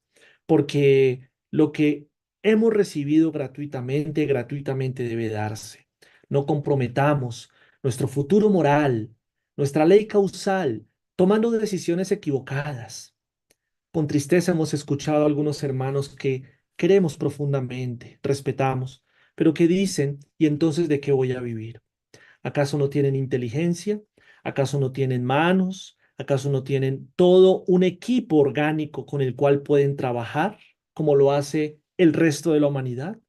porque lo que hemos recibido gratuitamente, gratuitamente debe darse. No comprometamos nuestro futuro moral, nuestra ley causal, tomando decisiones equivocadas. Con tristeza hemos escuchado a algunos hermanos que queremos profundamente, respetamos, pero que dicen, ¿y entonces de qué voy a vivir? ¿Acaso no tienen inteligencia? ¿Acaso no tienen manos? ¿Acaso no tienen todo un equipo orgánico con el cual pueden trabajar como lo hace el resto de la humanidad?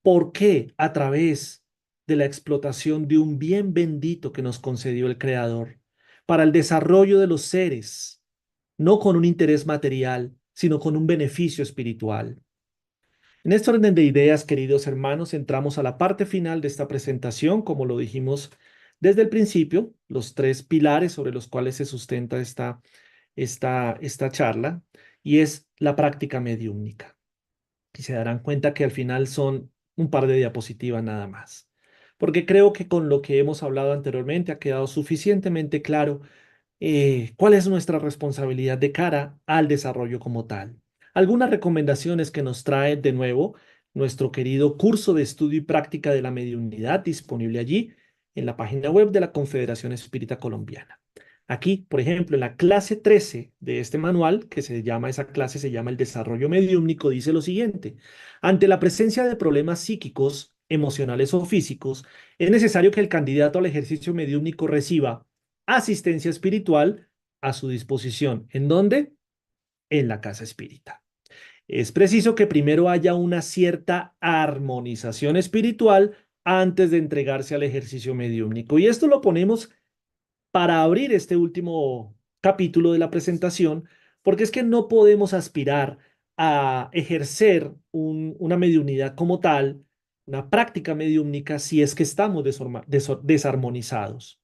¿Por qué a través de la explotación de un bien bendito que nos concedió el Creador para el desarrollo de los seres, no con un interés material, sino con un beneficio espiritual? En este orden de ideas, queridos hermanos, entramos a la parte final de esta presentación, como lo dijimos desde el principio, los tres pilares sobre los cuales se sustenta esta charla, y es la práctica mediúmnica. Y se darán cuenta que al final son un par de diapositivas nada más, porque creo que con lo que hemos hablado anteriormente ha quedado suficientemente claro cuál es nuestra responsabilidad de cara al desarrollo como tal. Algunas recomendaciones que nos trae de nuevo nuestro querido curso de estudio y práctica de la mediunidad disponible allí en la página web de la Confederación Espírita Colombiana. Aquí, por ejemplo, en la clase 13 de este manual, que se llama, esa clase se llama el desarrollo mediúmnico, dice lo siguiente: ante la presencia de problemas psíquicos, emocionales o físicos, es necesario que el candidato al ejercicio mediúmnico reciba asistencia espiritual a su disposición. ¿En dónde? En la casa espírita. Es preciso que primero haya una cierta armonización espiritual antes de entregarse al ejercicio mediúmnico. Y esto lo ponemos para abrir este último capítulo de la presentación, porque es que no podemos aspirar a ejercer una mediunidad como tal, una práctica mediúmnica, si es que estamos desarmonizados.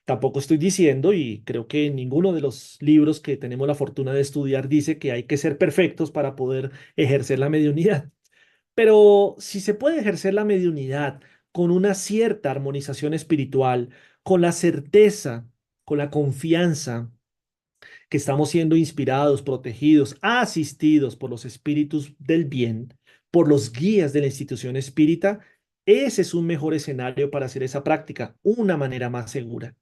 Tampoco estoy diciendo, y creo que en ninguno de los libros que tenemos la fortuna de estudiar dice que hay que ser perfectos para poder ejercer la mediunidad. Pero si se puede ejercer la mediunidad con una cierta armonización espiritual, con la certeza, con la confianza que estamos siendo inspirados, protegidos, asistidos por los espíritus del bien, por los guías de la institución espírita, ese es un mejor escenario para hacer esa práctica, una manera más segura.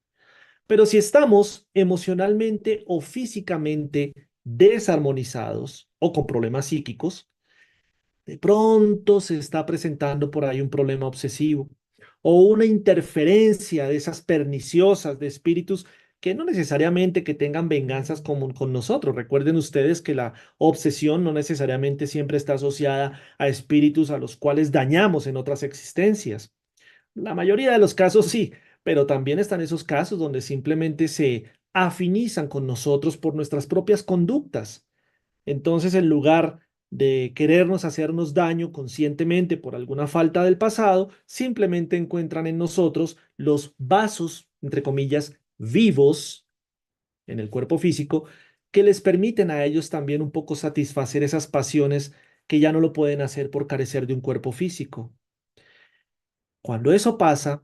Pero si estamos emocionalmente o físicamente desarmonizados o con problemas psíquicos, de pronto se está presentando por ahí un problema obsesivo o una interferencia de esas perniciosas de espíritus que no necesariamente que tengan venganzas con nosotros. Recuerden ustedes que la obsesión no necesariamente siempre está asociada a espíritus a los cuales dañamos en otras existencias. La mayoría de los casos sí, pero también están esos casos donde simplemente se afinizan con nosotros por nuestras propias conductas. Entonces, en lugar de querernos hacernos daño conscientemente por alguna falta del pasado, simplemente encuentran en nosotros los vasos, entre comillas, vivos en el cuerpo físico, que les permiten a ellos también un poco satisfacer esas pasiones que ya no lo pueden hacer por carecer de un cuerpo físico. Cuando eso pasa,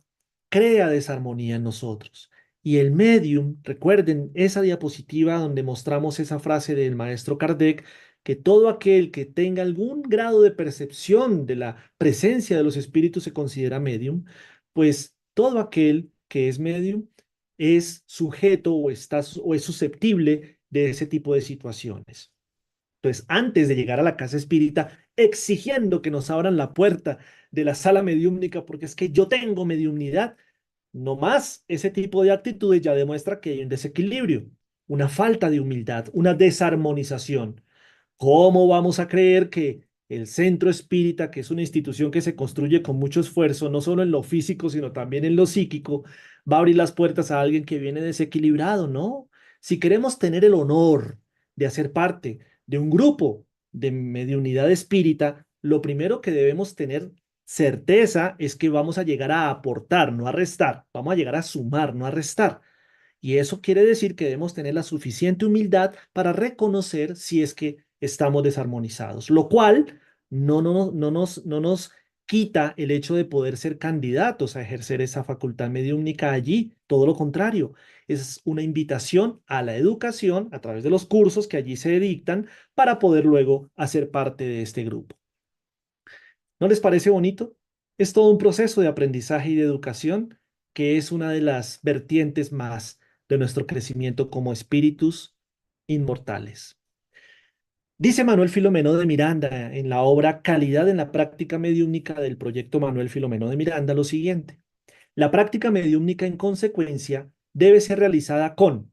crea desarmonía en nosotros. Y el medium, recuerden esa diapositiva donde mostramos esa frase del maestro Kardec, que todo aquel que tenga algún grado de percepción de la presencia de los espíritus se considera medium, pues todo aquel que es medium es sujeto o es susceptible de ese tipo de situaciones. Entonces, antes de llegar a la casa espírita, exigiendo que nos abran la puerta de la sala mediúmnica, porque es que yo tengo mediumnidad, no más ese tipo de actitudes ya demuestra que hay un desequilibrio, una falta de humildad, una desarmonización. ¿Cómo vamos a creer que el centro espírita, que es una institución que se construye con mucho esfuerzo, no solo en lo físico, sino también en lo psíquico, va a abrir las puertas a alguien que viene desequilibrado? No. Si queremos tener el honor de hacer parte de un grupo de mediunidad espírita, lo primero que debemos tener certeza es que vamos a llegar a aportar, no a restar. Vamos a llegar a sumar, no a restar. Y eso quiere decir que debemos tener la suficiente humildad para reconocer si es que estamos desarmonizados, lo cual no nos quita el hecho de poder ser candidatos a ejercer esa facultad mediúmnica allí. Todo lo contrario, es una invitación a la educación a través de los cursos que allí se dictan para poder luego hacer parte de este grupo. ¿No les parece bonito? Es todo un proceso de aprendizaje y de educación que es una de las vertientes más de nuestro crecimiento como espíritus inmortales. Dice Manuel Filomeno de Miranda en la obra Calidad en la práctica mediúmnica del proyecto Manuel Filomeno de Miranda lo siguiente: la práctica mediúmnica en consecuencia debe ser realizada con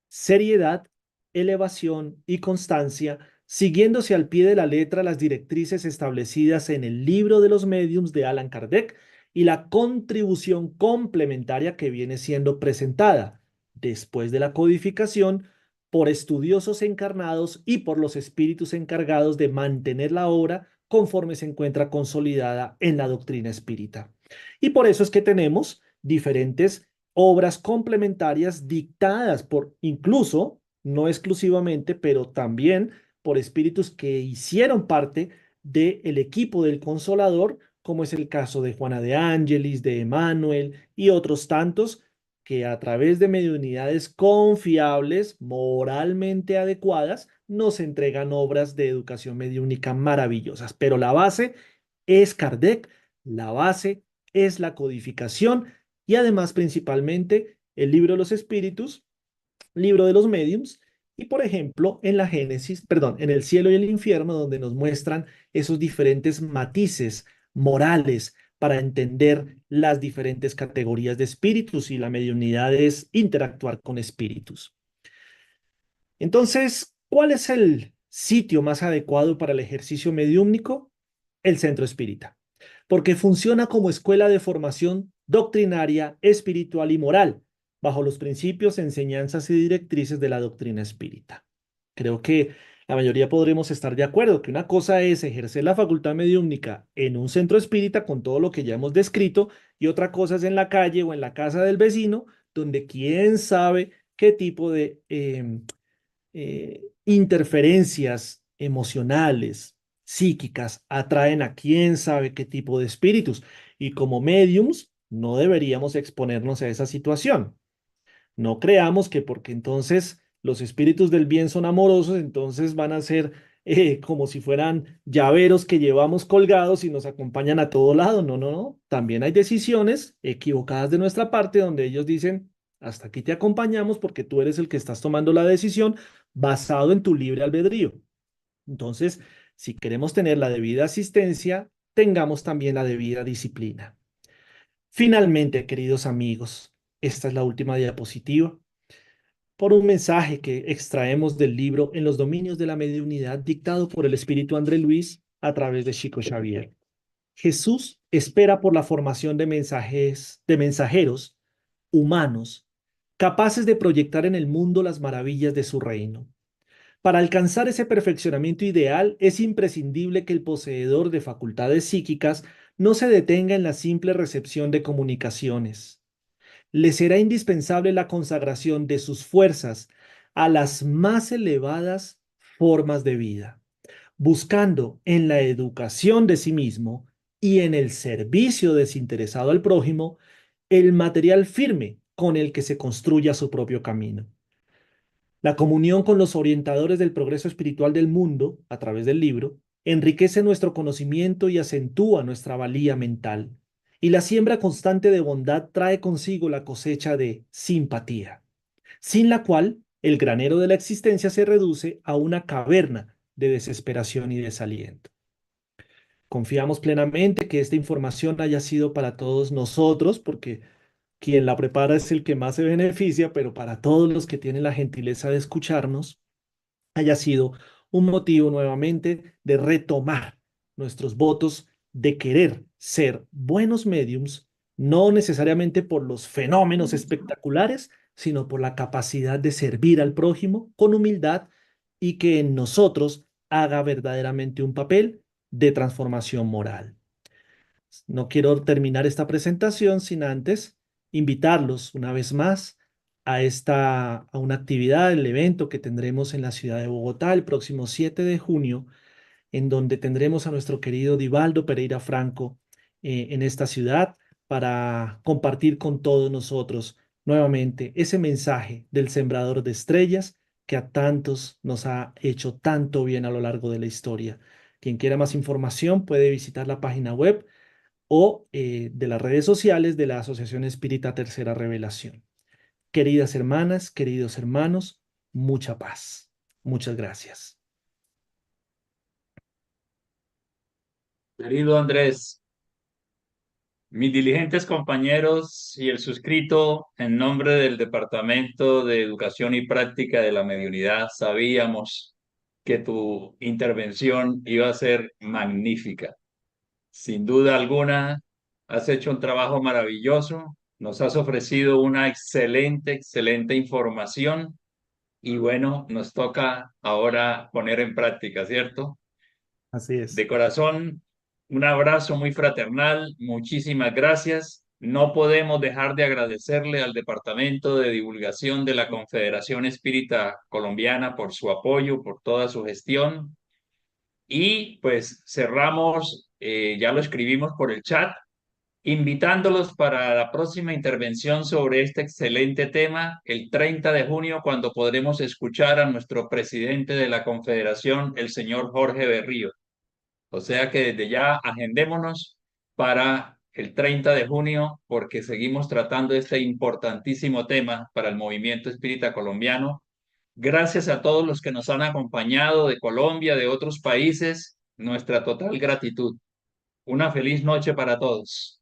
seriedad, elevación y constancia, siguiéndose al pie de la letra las directrices establecidas en el Libro de los Médiuns de Allan Kardec y la contribución complementaria que viene siendo presentada después de la codificación por estudiosos encarnados y por los espíritus encargados de mantener la obra conforme se encuentra consolidada en la doctrina espírita. Y por eso es que tenemos diferentes obras complementarias dictadas por incluso, no exclusivamente, pero también por espíritus que hicieron parte del equipo del Consolador, como es el caso de Juana de Ángelis, de Emmanuel y otros tantos que a través de mediunidades confiables, moralmente adecuadas, nos entregan obras de educación mediúnica maravillosas. Pero la base es Kardec, la base es la codificación y además principalmente el libro de los espíritus, libro de los mediums y por ejemplo en la Génesis, perdón, en el cielo y el infierno donde nos muestran esos diferentes matices morales para entender las diferentes categorías de espíritus y la mediunidad es interactuar con espíritus. Entonces, ¿cuál es el sitio más adecuado para el ejercicio mediúmnico? El centro espírita, porque funciona como escuela de formación doctrinaria, espiritual y moral, bajo los principios, enseñanzas y directrices de la doctrina espírita. Creo que la mayoría podremos estar de acuerdo que una cosa es ejercer la facultad mediúmnica en un centro espírita con todo lo que ya hemos descrito y otra cosa es en la calle o en la casa del vecino, donde quién sabe qué tipo de interferencias emocionales, psíquicas, atraen a quién sabe qué tipo de espíritus. Y como mediums, no deberíamos exponernos a esa situación. No creamos que porque entonces los espíritus del bien son amorosos, entonces van a ser como si fueran llaveros que llevamos colgados y nos acompañan a todo lado. No, no, no. También hay decisiones equivocadas de nuestra parte donde ellos dicen, hasta aquí te acompañamos porque tú eres el que estás tomando la decisión basado en tu libre albedrío. Entonces, si queremos tener la debida asistencia, tengamos también la debida disciplina. Finalmente, queridos amigos, esta es la última diapositiva por un mensaje que extraemos del libro En los dominios de la mediunidad dictado por el espíritu André Luis a través de Chico Xavier. Jesús espera por la formación de mensajeros humanos capaces de proyectar en el mundo las maravillas de su reino. Para alcanzar ese perfeccionamiento ideal es imprescindible que el poseedor de facultades psíquicas no se detenga en la simple recepción de comunicaciones. Le será indispensable la consagración de sus fuerzas a las más elevadas formas de vida, buscando en la educación de sí mismo y en el servicio desinteresado al prójimo el material firme con el que se construya su propio camino. La comunión con los orientadores del progreso espiritual del mundo, a través del libro, enriquece nuestro conocimiento y acentúa nuestra valía mental. Y la siembra constante de bondad trae consigo la cosecha de simpatía, sin la cual el granero de la existencia se reduce a una caverna de desesperación y desaliento. Confiamos plenamente que esta información haya sido para todos nosotros, porque quien la prepara es el que más se beneficia, pero para todos los que tienen la gentileza de escucharnos, haya sido un motivo nuevamente de retomar nuestros votos de querer ser buenos mediums, no necesariamente por los fenómenos espectaculares, sino por la capacidad de servir al prójimo con humildad y que en nosotros haga verdaderamente un papel de transformación moral. No quiero terminar esta presentación sin antes invitarlos una vez más a una actividad, el evento que tendremos en la ciudad de Bogotá el próximo 7 de junio, en donde tendremos a nuestro querido Divaldo Pereira Franco en esta ciudad para compartir con todos nosotros nuevamente ese mensaje del sembrador de estrellas que a tantos nos ha hecho tanto bien a lo largo de la historia. Quien quiera más información puede visitar la página web o de las redes sociales de la Asociación Espírita Tercera Revelación. Queridas hermanas, queridos hermanos, mucha paz. Muchas gracias. Querido Andrés, mis diligentes compañeros y el suscrito, en nombre del Departamento de Educación y Práctica de la Mediunidad, sabíamos que tu intervención iba a ser magnífica. Sin duda alguna, has hecho un trabajo maravilloso, nos has ofrecido una excelente, excelente información y bueno, nos toca ahora poner en práctica, ¿cierto? Así es. De corazón, un abrazo muy fraternal, muchísimas gracias. No podemos dejar de agradecerle al Departamento de Divulgación de la Confederación Espírita Colombiana por su apoyo, por toda su gestión. Y pues cerramos, ya lo escribimos por el chat, invitándolos para la próxima intervención sobre este excelente tema, el 30 de junio, cuando podremos escuchar a nuestro presidente de la Confederación, el señor Jorge Berrío. O sea que desde ya agendémonos para el 30 de junio porque seguimos tratando este importantísimo tema para el movimiento espírita colombiano. Gracias a todos los que nos han acompañado de Colombia, de otros países, nuestra total gratitud. Una feliz noche para todos.